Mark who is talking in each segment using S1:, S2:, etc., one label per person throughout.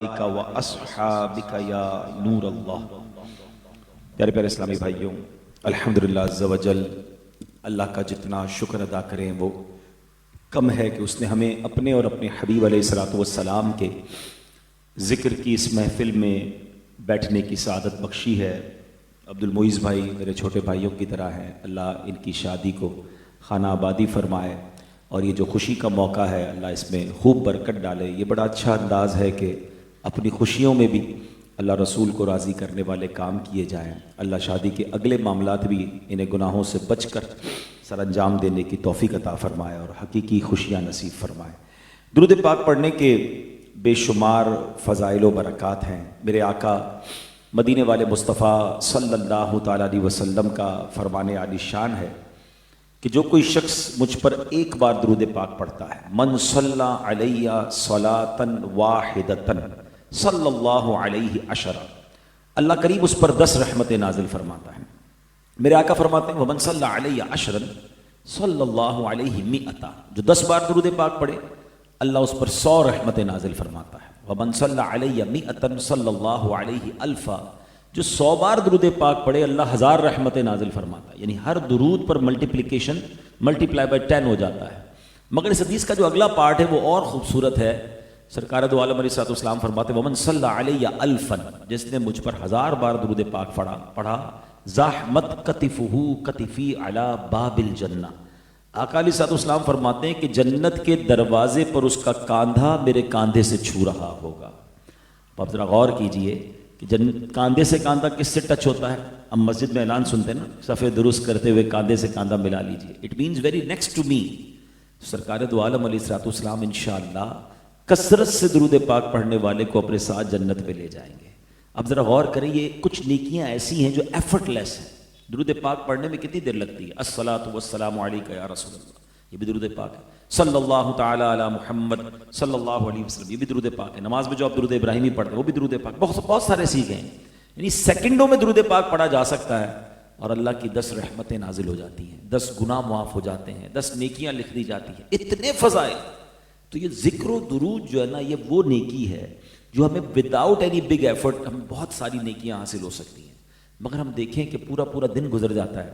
S1: و اصحابک یا نور اللہ۔ پیارے پیارے اسلامی بھائیوں، الحمدللہ عز و جل، اللہ کا جتنا شکر ادا کریں وہ کم ہے کہ اس نے ہمیں اپنے اور اپنے حبیب علیہ الصلوۃ والسلام کے ذکر کی اس محفل میں بیٹھنے کی سعادت بخشی ہے۔ عبد المعیز بھائی میرے چھوٹے بھائیوں کی طرح ہیں، اللہ ان کی شادی کو خانہ آبادی فرمائے، اور یہ جو خوشی کا موقع ہے اللہ اس میں خوب برکت ڈالے۔ یہ بڑا اچھا انداز ہے کہ اپنی خوشیوں میں بھی اللہ رسول کو راضی کرنے والے کام کیے جائیں۔ اللہ شادی کے اگلے معاملات بھی انہیں گناہوں سے بچ کر سر انجام دینے کی توفیق عطا فرمائے اور حقیقی خوشیاں نصیب فرمائے۔ درود پاک پڑھنے کے بے شمار فضائل و برکات ہیں۔ میرے آقا مدینے والے مصطفیٰ صلی اللہ تعالیٰ علیہ وسلم کا فرمان عالی شان ہے کہ جو کوئی شخص مجھ پر ایک بار درود پاک پڑھتا ہے، من صلی علیہ صلاۃ واحدۃ صلی اللہ علیہ عشرہ، اللہ کریم اس پر 10 رحمتیں نازل فرماتا ہے۔ میرے آقا فرماتے ہیں ومن صلی علیہ عشرا صلی اللہ علیہ مئۃ، جو 10 بار درود پاک پڑھے اللہ اس پر 100 رحمتیں نازل فرماتا ہے۔ ومن صلی علیہ مئۃ صلی اللہ علیہ الفا، جو 100 بار درود پاک پڑھے اللہ 1000 رحمتیں نازل فرماتا ہے، یعنی ہر درود پر ملٹیپلیکیشن ملٹیپلائی بائی 10 ہو جاتا ہے۔ مگر اس حدیث کا جو اگلا پارٹ ہے وہ اور خوبصورت ہے۔ سرکار دو عالم علیہ الصلوۃ والسلام فرماتے ہیں ومن صلی علیہ الفا، جس نے مجھ پر 1000 بار درود پاک پڑھا زحمت کتفہ کتفی علی باب الجنہ، آقا علیہ الصلوۃ والسلام فرماتے ہیں کہ جنت کے دروازے پر اس کا کاندھا میرے کاندھے سے چھو رہا ہوگا۔ آپ ذرا غور کیجئے کہ کاندھے سے کاندھا کس سے ٹچ ہوتا ہے؟ ہم مسجد میں اعلان سنتے ہیں نا، صفے درست کرتے ہوئے کاندھے سے کاندھا ملا لیجئے، it means very next to me. سرکار دو عالم علیہ الصلوۃ والسلام انشاءاللہ کثرت سے درود پاک پڑھنے والے کو اپنے ساتھ جنت میں لے جائیں گے۔ اب ذرا غور کریں، یہ کچھ نیکیاں ایسی ہیں جو ایفرٹ لیس ہیں۔ درود پاک پڑھنے میں کتنی دیر لگتی ہے؟ الصلاۃ والسلام علیک یا رسول اللہ، یہ بھی درود پاک ہے۔ صلی اللہ تعالی علی محمد صلی اللہ علیہ وسلم، یہ بھی درود پاک ہے۔ نماز میں جو آپ درود ابراہیمی پڑھتے ہیں وہ بھی درود پاک، بہت سارے سیکھے ہیں۔ یعنی سیکنڈوں میں درود پاک پڑھا جا سکتا ہے اور اللہ کی 10 رحمتیں نازل ہو جاتی ہیں، 10 گناہ معاف ہو جاتے ہیں، 10 نیکیاں لکھ دی جاتی ہیں، اتنے فضائل۔ تو یہ ذکر و درود جو ہے نا، یہ وہ نیکی ہے جو ہمیں وداؤٹ اینی بگ ایفرٹ ہمیں بہت ساری نیکیاں حاصل ہو سکتی ہیں۔ مگر ہم دیکھیں کہ پورا دن گزر جاتا ہے،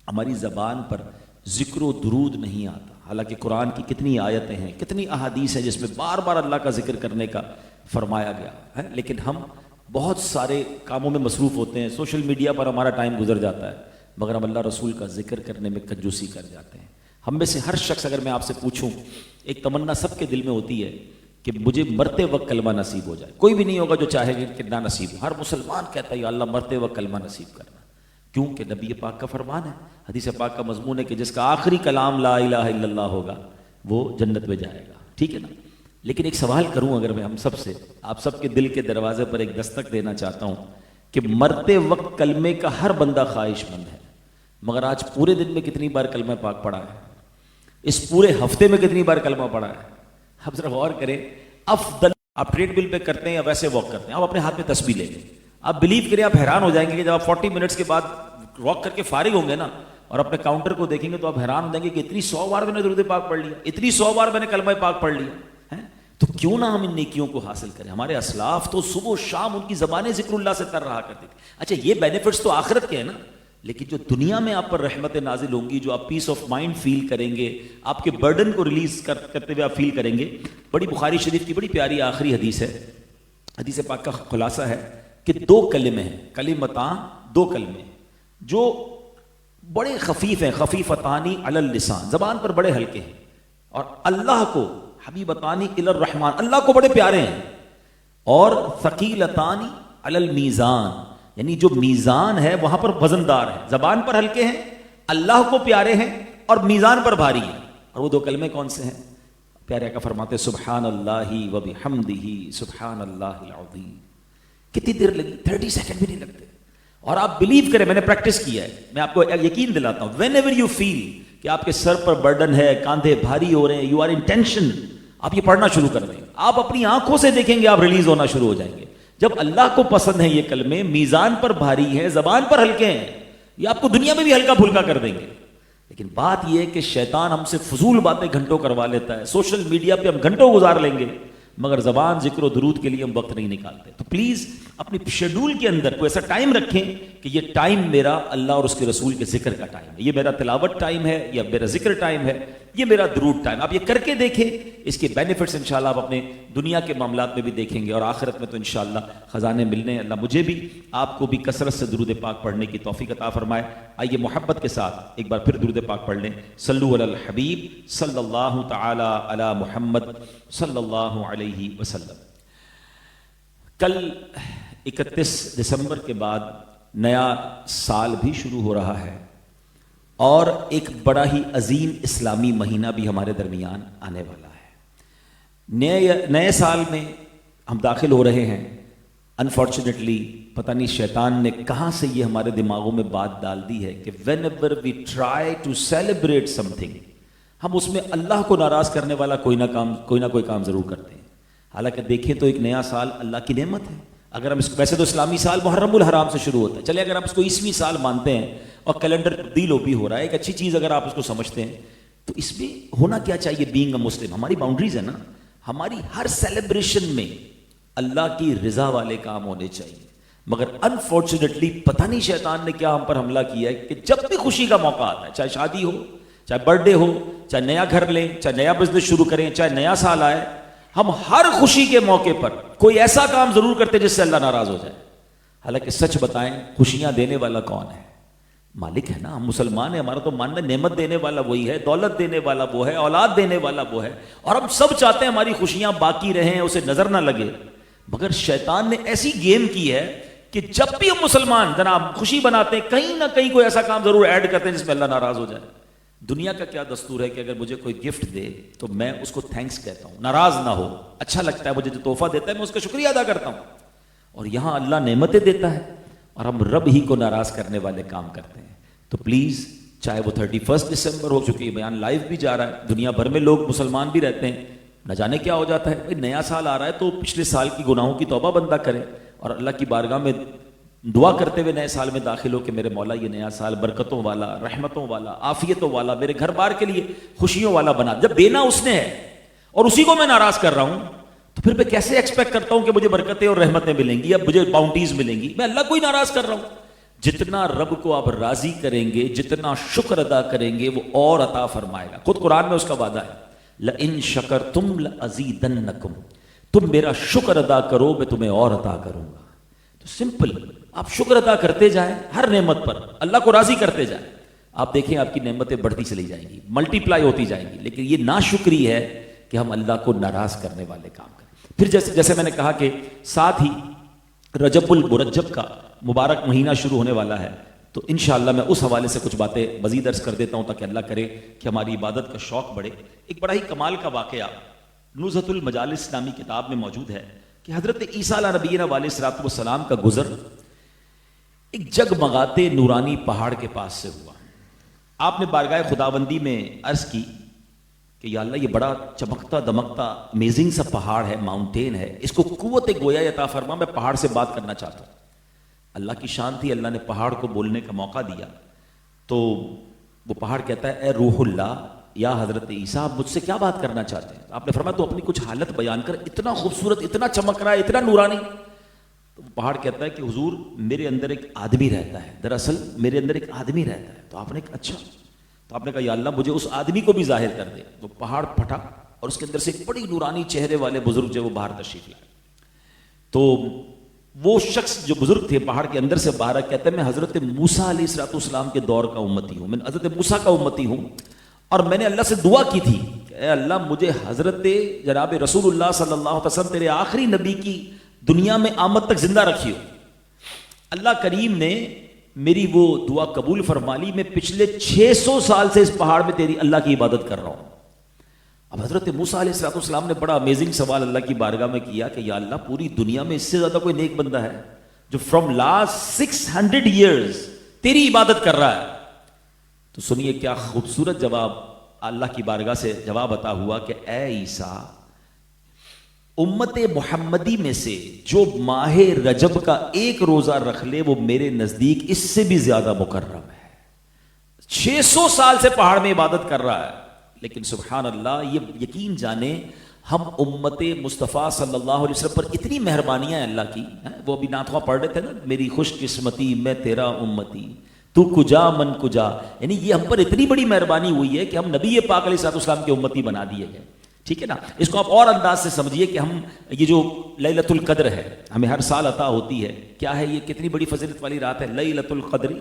S1: ہماری زبان پر ذکر و درود نہیں آتا، حالانکہ قرآن کی کتنی آیتیں ہیں، کتنی احادیث ہیں جس میں بار بار اللہ کا ذکر کرنے کا فرمایا گیا ہے، لیکن ہم بہت سارے کاموں میں مصروف ہوتے ہیں، سوشل میڈیا پر ہمارا ٹائم گزر جاتا ہے، مگر ہم اللہ رسول کا ذکر کرنے میں کنجوسی کر جاتے ہیں۔ ہم میں سے ہر شخص، اگر میں آپ سے پوچھوں، ایک تمنا سب کے دل میں ہوتی ہے کہ مجھے مرتے وقت کلمہ نصیب ہو جائے۔ کوئی بھی نہیں ہوگا جو چاہے گا کہ نہ نصیب ہو، ہر مسلمان کہتا ہے یا اللہ مرتے وقت کلمہ نصیب کرنا، کیونکہ نبی پاک کا فرمان ہے، حدیث پاک کا مضمون ہے کہ جس کا آخری کلام لا الہ الا اللہ ہوگا وہ جنت میں جائے گا، ٹھیک ہے نا۔ لیکن ایک سوال کروں اگر میں ہم سب سے، آپ سب کے دل کے دروازے پر ایک دستک دینا چاہتا ہوں کہ مرتے وقت کلمے کا ہر بندہ خواہش مند ہے، مگر آج پورے دن میں کتنی بار کلمہ پاک پڑھا ہے؟ اس پورے ہفتے میں کتنی بار کلمہ پڑھا ہے؟ آپ ذرا غور کریں، افضل آپ ٹریڈ مل پہ کرتے ہیں یا ویسے واک کرتے ہیں، آپ اپنے ہاتھ میں تسبیح لیں گے، آپ بلیو کریں، آپ حیران ہو جائیں گے کہ جب آپ 40 منٹس کے بعد واک کر کے فارغ ہوں گے نا اور اپنے کاؤنٹر کو دیکھیں گے تو آپ حیران ہو جائیں گے کہ اتنی 100 بار میں نے درود پاک پڑھ لیا، اتنی 100 بار میں نے کلمہ پاک پڑھ لیا ہے۔ تو کیوں نہ ہم ان نیکیوں کو حاصل کریں؟ ہمارے اسلاف تو صبح و شام ان کی زبانیں ذکر اللہ سے تر رہا کرتی تھی۔ اچھا یہ بینیفٹس تو آخرت کے ہیں نا، لیکن جو دنیا میں آپ پر رحمتیں نازل ہوں گی، جو آپ پیس آف مائنڈ فیل کریں گے، آپ کے برڈن کو ریلیز کرتے ہوئے آپ فیل کریں گے۔ بڑی بخاری شریف کی بڑی پیاری آخری حدیث ہے، حدیث پاک کا خلاصہ ہے کہ 2 کلمے ہیں، کلمتان، 2 کلمے جو بڑے خفیف ہیں، خفیفتانی علی اللسان، زبان پر بڑے ہلکے ہیں، اور اللہ کو حبیبتانی الی الرحمن، اللہ کو بڑے پیارے ہیں، اور ثقیلتانی علی المیزان، یعنی جو میزان ہے وہاں پر وزندار ہے، زبان پر ہلکے ہیں، اللہ کو پیارے ہیں، اور میزان پر بھاری ہیں۔ اور وہ 2 کلمے کون سے ہیں؟ پیارے کا فرماتے سبحان اللہ و بحمدہ سبحان اللہ العظیم۔ کتنی دیر لگی؟ 30 سیکنڈ بھی نہیں لگتے۔ اور آپ بلیو کریں، میں نے پریکٹس کیا ہے، میں آپ کو یقین دلاتا ہوں، وین ایور یو فیل کہ آپ کے سر پر برڈن ہے، کاندھے بھاری ہو رہے ہیں، یو آر ان ٹینشن، آپ یہ پڑھنا شروع کر دیں، آپ اپنی آنکھوں سے دیکھیں گے آپ ریلیز ہونا شروع ہو جائیں گے۔ جب اللہ کو پسند ہے یہ کلمے، میزان پر بھاری ہیں، زبان پر ہلکے ہیں، یہ آپ کو دنیا میں بھی ہلکا پھلکا کر دیں گے۔ لیکن بات یہ ہے کہ شیطان ہم سے فضول باتیں گھنٹوں کروا لیتا ہے، سوشل میڈیا پہ ہم گھنٹوں گزار لیں گے، مگر زبان ذکر و درود کے لیے ہم وقت نہیں نکالتے. تو پلیز اپنی شیڈول کے اندر کوئی ایسا ٹائم رکھیں کہ یہ ٹائم میرا اللہ اور اس کے رسول کے ذکر کا ٹائم ہے, یہ میرا تلاوت ٹائم ہے, یا میرا ذکر ٹائم ہے, یہ میرا درود ٹائم. آپ یہ کر کے دیکھیں, اس کے بینیفٹس انشاءاللہ آپ اپنے دنیا کے معاملات میں بھی دیکھیں گے, اور آخرت میں تو انشاءاللہ خزانے ملنے ہیں. اللہ مجھے بھی آپ کو بھی کثرت سے درود پاک پڑھنے کی توفیق عطا فرمائے. آئیے محبت کے ساتھ ایک بار پھر درود پاک پڑھ لیں. صلو علی الحبیب صلی اللہ تعالی علی محمد صلی اللہ علیہ وسلم. کل 31 دسمبر کے بعد نیا سال بھی شروع ہو رہا ہے, اور ایک بڑا ہی عظیم اسلامی مہینہ بھی ہمارے درمیان آنے والا ہے. نئے سال میں ہم داخل ہو رہے ہیں. انفارچونیٹلی پتہ نہیں شیطان نے کہاں سے یہ ہمارے دماغوں میں بات ڈال دی ہے کہ whenever we try to celebrate something, ہم اس میں اللہ کو ناراض کرنے والا کوئی نہ کوئی کام ضرور کرتے ہیں. حالانکہ دیکھیں تو ایک نیا سال اللہ کی نعمت ہے. اگر ہم ویسے تو اسلامی سال محرم الحرام سے شروع ہوتا ہے, چلے اگر آپ اس کو عیسوی سال مانتے ہیں اور کیلنڈر تبدیل بھی ہو رہا ہے, ایک اچھی چیز اگر آپ اس کو سمجھتے ہیں, تو اس میں ہونا کیا چاہیے بینگ اے مسلم, ہماری باؤنڈریز ہے نا, ہماری ہر سیلیبریشن میں اللہ کی رضا والے کام ہونے چاہیے. مگر انفارچونیٹلی پتہ نہیں شیطان نے کیا ہم پر حملہ کیا ہے کہ جب بھی خوشی کا موقع آتا ہے, چاہے شادی ہو, چاہے برتھ ڈے ہو, چاہے نیا گھر لیں, چاہے نیا بزنس شروع کریں, چاہے نیا سال آئے, ہم ہر خوشی کے موقع پر کوئی ایسا کام ضرور کرتے جس سے اللہ ناراض ہو جائے. حالانکہ سچ بتائیں, خوشیاں دینے والا کون ہے؟ مالک ہے نا. ہم مسلمان ہیں, ہمارا تو ماننا نعمت دینے والا وہی ہے, دولت دینے والا وہ ہے, اولاد دینے والا وہ ہے, اور ہم سب چاہتے ہیں ہماری خوشیاں باقی رہیں, اسے نظر نہ لگے. مگر شیطان نے ایسی گیم کی ہے کہ جب بھی ہم مسلمان جناب خوشی بناتے ہیں, کہیں نہ کہیں کوئی ایسا کام ضرور ایڈ کرتے ہیں جس میں اللہ ناراض ہو جائے. دنیا کا کیا دستور ہے کہ اگر مجھے کوئی گفٹ دے تو میں اس کو تھینکس کہتا ہوں, ناراض نہ ہو, اچھا لگتا ہے مجھے جو تحفہ دیتا ہے میں اس کا شکریہ ادا کرتا ہوں. اور یہاں اللہ نعمتیں دیتا ہے اور ہم رب ہی کو ناراض کرنے والے کام کرتے ہیں. تو پلیز, چاہے وہ 31 دسمبر ہو, چونکہ یہ بیان لائیو بھی جا رہا ہے, دنیا بھر میں لوگ مسلمان بھی رہتے ہیں, نہ جانے کیا ہو جاتا ہے. بھائی نیا سال آ رہا ہے تو پچھلے سال کی گناہوں کی توبہ بندہ کرے, اور اللہ کی بارگاہ میں دعا کرتے ہوئے نئے سال میں داخل ہو کہ میرے مولا یہ نیا سال برکتوں والا, رحمتوں والا, عافیتوں والا, میرے گھر بار کے لیے خوشیوں والا بنا. جب دینا اس نے ہے اور اسی کو میں ناراض کر رہا ہوں, تو پھر میں کیسے ایکسپیکٹ کرتا ہوں کہ مجھے برکتیں اور رحمتیں ملیں گی یا مجھے باؤنٹیز ملیں گی؟ میں اللہ کو ہی ناراض کر رہا ہوں. جتنا رب کو آپ راضی کریں گے, جتنا شکر ادا کریں گے, وہ اور عطا فرمائے گا. خود قرآن میں اس کا وعدہ ہے, لَإِن شَكَرْتُمْ لَأَزِيدَنَّكُمْ, تم میرا شکر ادا کرو میں تمہیں اور عطا کروں گا. تو سمپل, آپ شکر ادا کرتے جائیں ہر نعمت پر, اللہ کو راضی کرتے جائیں, آپ دیکھیں آپ کی نعمتیں بڑھتی چلی جائیں گی, ملٹی پلائی ہوتی جائیں گی. لیکن یہ ناشکری ہے کہ ہم اللہ کو ناراض کرنے والے کام کریں. پھر جیسے میں نے کہا کہ ساتھ ہی رجب المرجب کا مبارک مہینہ شروع ہونے والا ہے, تو انشاءاللہ میں اس حوالے سے کچھ باتیں مزید عرض کر دیتا ہوں تاکہ اللہ کرے کہ ہماری عبادت کا شوق بڑھے. ایک بڑا ہی کمال کا واقعہ نزہۃ المجالس نامی کتاب میں موجود ہے کہ حضرت عیسیٰ علیہ نبینا علیہ الصلوۃ والسلام کا گزر ایک جگمگاتے نورانی پہاڑ کے پاس سے ہوا. آپ نے بارگاہ خداوندی میں عرض کی کہ یا اللہ یہ بڑا چمکتا دمکتا امیزنگ سا پہاڑ ہے, ماؤنٹین ہے, اس کو قوت گویا عطا فرما, میں پہاڑ سے بات کرنا چاہتا ہوں. اللہ کی شان تھی, اللہ نے پہاڑ کو بولنے کا موقع دیا. تو وہ پہاڑ کہتا ہے, اے روح اللہ, یا حضرت عیسیٰ آپ مجھ سے کیا بات کرنا چاہتے ہیں؟ آپ نے فرمایا تو اپنی کچھ حالت بیان کر, اتنا خوبصورت, اتنا چمک رہا ہے, اتنا نورانی. تو وہ پہاڑ کہتا ہے کہ حضور میرے اندر ایک آدمی رہتا ہے, دراصل میرے اندر ایک آدمی رہتا ہے. تو آپ نے کہا اچھا, تو آپ نے کہا یا اللہ مجھے اس آدمی کو بھی ظاہر کر دے. وہ پہاڑ پھٹا اور اس کے اندر سے ایک بڑی نورانی چہرے والے بزرگ جو وہ باہر تشریف لائے. تو وہ شخص جو بزرگ تھے پہاڑ کے اندر سے باہر کہتے ہیں میں حضرت موسیٰ علیہ الصلوۃ والسلام کے دور کا امتی ہوں, میں حضرت موسیٰ کا امتی ہوں, اور میں نے اللہ سے دعا کی تھی کہ اے اللہ مجھے حضرت جناب رسول اللہ صلی اللہ علیہ وسلم تیرے آخری نبی کی دنیا میں آمد تک زندہ رکھی ہو. اللہ کریم نے میری وہ دعا قبول فرما لی. میں پچھلے 600 سال سے اس پہاڑ میں تیری اللہ کی عبادت کر رہا ہوں. اب حضرت موسیٰ علیہ الصلوۃ والسلام نے بڑا امیزنگ سوال اللہ کی بارگاہ میں کیا کہ یا اللہ پوری دنیا میں اس سے زیادہ کوئی نیک بندہ ہے جو فرام لاسٹ 600 ایئرز تیری عبادت کر رہا ہے؟ تو سنیے کیا خوبصورت جواب اللہ کی بارگاہ سے جواب عطا ہوا کہ اے عیسیٰ, امت محمدی میں سے جو ماہ رجب کا ایک روزہ رکھ لے وہ میرے نزدیک اس سے بھی زیادہ مکرم ہے. 600 سال سے پہاڑ میں عبادت کر رہا ہے, لیکن سبحان اللہ یہ یقین جانے
S2: ہم امت مصطفیٰ صلی اللہ علیہ وسلم پر اتنی مہربانیاں ہیں اللہ کی. وہ ابھی نعتخواں پڑھ رہے تھے نا, میری خوش قسمتی میں تیرا امتی تو کجا من کجا, یعنی یہ ہم پر اتنی بڑی مہربانی ہوئی ہے کہ ہم نبی پاک علیہ السلام کے امتی بنا دیے گئے. ٹھیک ہے نا, اس کو آپ اور انداز سے سمجھیے کہ ہم یہ جو لیلۃ القدر ہے ہمیں ہر سال عطا ہوتی ہے, کیا ہے یہ کتنی بڑی فضیلت والی رات ہے. لیلۃ القدر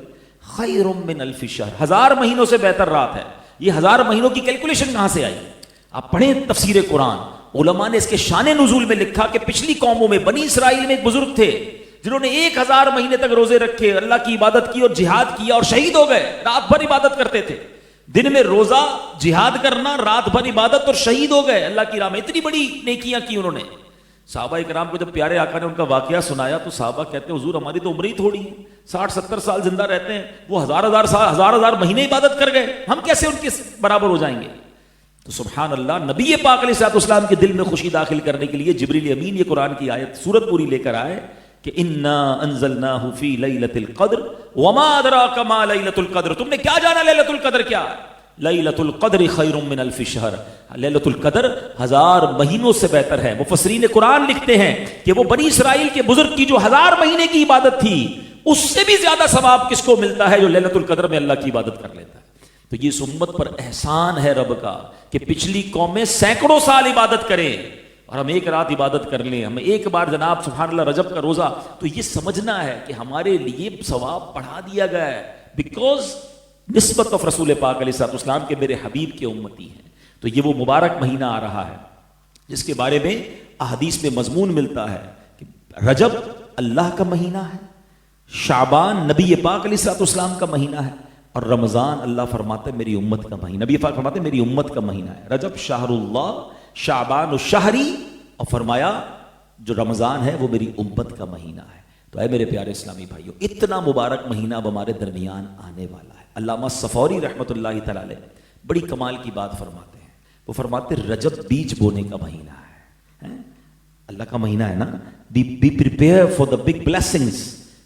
S2: خیر من الف شہر, 1000 مہینوں سے بہتر رات ہے. یہ 1000 مہینوں کی کیلکولیشن کہاں سے آئی؟ آپ پڑھیں تفسیر قرآن, علماء نے اس کے شان نزول میں لکھا کہ پچھلی قوموں میں بنی اسرائیل میں ایک بزرگ تھے جنہوں نے 1000 مہینے تک روزے رکھے, اللہ کی عبادت کی اور جہاد کیا اور شہید ہو گئے. رات بھر عبادت کرتے تھے, دن میں روزہ, جہاد کرنا, رات بھر عبادت, اور شہید ہو گئے اللہ کی راہ میں. اتنی بڑی نیکیاں کی انہوں نے. صحابہ کرام کو جب پیارے آقا نے ان کا واقعہ سنایا تو صحابہ کہتے ہیں حضور ہماری تو عمر ہی تھوڑی ہے, 60-70 سال زندہ رہتے ہیں, وہ ہزار مہینے عبادت کر گئے, ہم کیسے ان کے برابر ہو جائیں گے؟ تو سبحان اللہ, نبی پاک علیہ السلام کے دل میں خوشی داخل کرنے کے لیے جبریل امین یہ قرآن کی آیت سورت پوری لے کر آئے کہ انا انزلناہ فی لیلۃ القدر وما ادراک ما لیلۃ القدر, تم نے کیا جانا لیلۃ القدر کیا ہے؟ لیلۃ القدر خیر من الف شہر, لیلۃ القدر 1000 مہینوں سے بہتر ہے. مفسرین قرآن لکھتے ہیں کہ وہ بنی اسرائیل کے بزرگ کی جو 1000 مہینے کی عبادت تھی اس سے بھی زیادہ ثواب کس کو ملتا ہے جو لیلۃ القدر میں اللہ کی عبادت کر لیتا ہے. تو یہ اس امت پر احسان ہے رب کا کہ پچھلی قومیں سینکڑوں سال عبادت کریں اور ہم ایک رات عبادت کر لیں. ہمیں ایک بار جناب سبحان اللہ رجب کا روزہ, تو یہ سمجھنا ہے کہ ہمارے لیے ثواب بڑھا دیا گیا ہے بیکاز نسبت آف رسول پاک علیہ السلام کے میرے حبیب کے امتی ہیں. تو یہ وہ مبارک مہینہ آ رہا ہے جس کے بارے میں احادیث میں مضمون ملتا ہے کہ رجب اللہ کا مہینہ ہے, شعبان نبی پاک علیہ السلام کا مہینہ ہے, اور رمضان اللہ فرماتے میری امت کا مہینہ, نبی پاک فرماتے میری امت کا مہینہ ہے. رجب شہر اللہ, شعبان الشہری, اور فرمایا جو رمضان ہے وہ میری امت کا مہینہ ہے. تو اے میرے پیارے اسلامی بھائیو, اتنا مبارک مہینہ اب ہمارے درمیان آنے والا ہے. علامہ صفوری رحمۃ اللہ تعالی علیہ بڑی کمال کی بات فرماتے ہیں. وہ فرماتے رجب بیج بونے کا مہینہ ہے. اللہ کا مہینہ ہے نا, be prepare for the big blessings.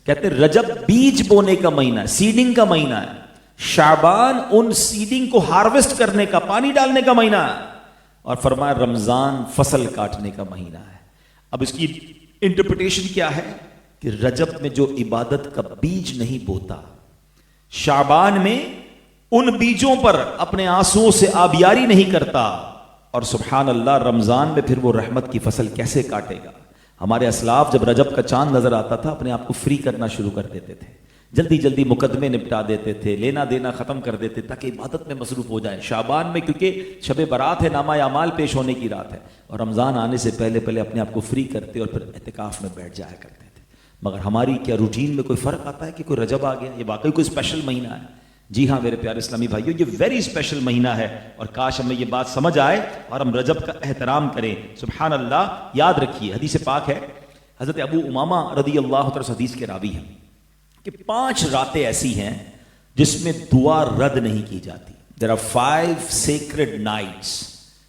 S2: کہتے ہیں رجب بیج بونے کا مہینہ ہے, سیڈنگ کا مہینہ ہے. شعبان ان سیڈنگ کو ہارویسٹ کرنے کا, پانی ڈالنے کا مہینہ ہے. اور فرمایا رمضان فصل کاٹنے کا مہینہ ہے. اب اس کی انٹرپریٹیشن کیا ہے کہ رجب میں جو عبادت کا بیج نہیں بوتا, شعبان میں ان بیجوں پر اپنے آنسوؤں سے آبیاری نہیں کرتا, اور سبحان اللہ رمضان میں پھر وہ رحمت کی فصل کیسے کاٹے گا. ہمارے اسلاف جب رجب کا چاند نظر آتا تھا اپنے آپ کو فری کرنا شروع کر دیتے تھے, جلدی جلدی مقدمے نپٹا دیتے تھے, لینا دینا ختم کر دیتے تاکہ عبادت میں مصروف ہو جائے. شعبان میں کیونکہ شب برات ہے, نامہ اعمال پیش ہونے کی رات ہے, اور رمضان آنے سے پہلے پہلے اپنے آپ کو فری کرتے اور پھر اعتکاف میں بیٹھ جایا کرتے تھے. مگر ہماری کیا روٹین میں کوئی فرق آتا ہے کہ کوئی رجب آ گیا, یہ واقعی کوئی اسپیشل مہینہ ہے؟ جی ہاں میرے پیارے اسلامی بھائیو, یہ ویری اسپیشل مہینہ ہے, اور کاش ہمیں یہ بات سمجھ آئے اور ہم رجب کا احترام کریں. سبحان اللہ. یاد رکھیے حدیث پاک ہے, حضرت ابو امامہ رضی اللہ تعالی حدیث کے راوی ہیں کہ 5 راتیں ایسی ہیں جس میں دعا رد نہیں کی جاتی. There are 5 sacred nights.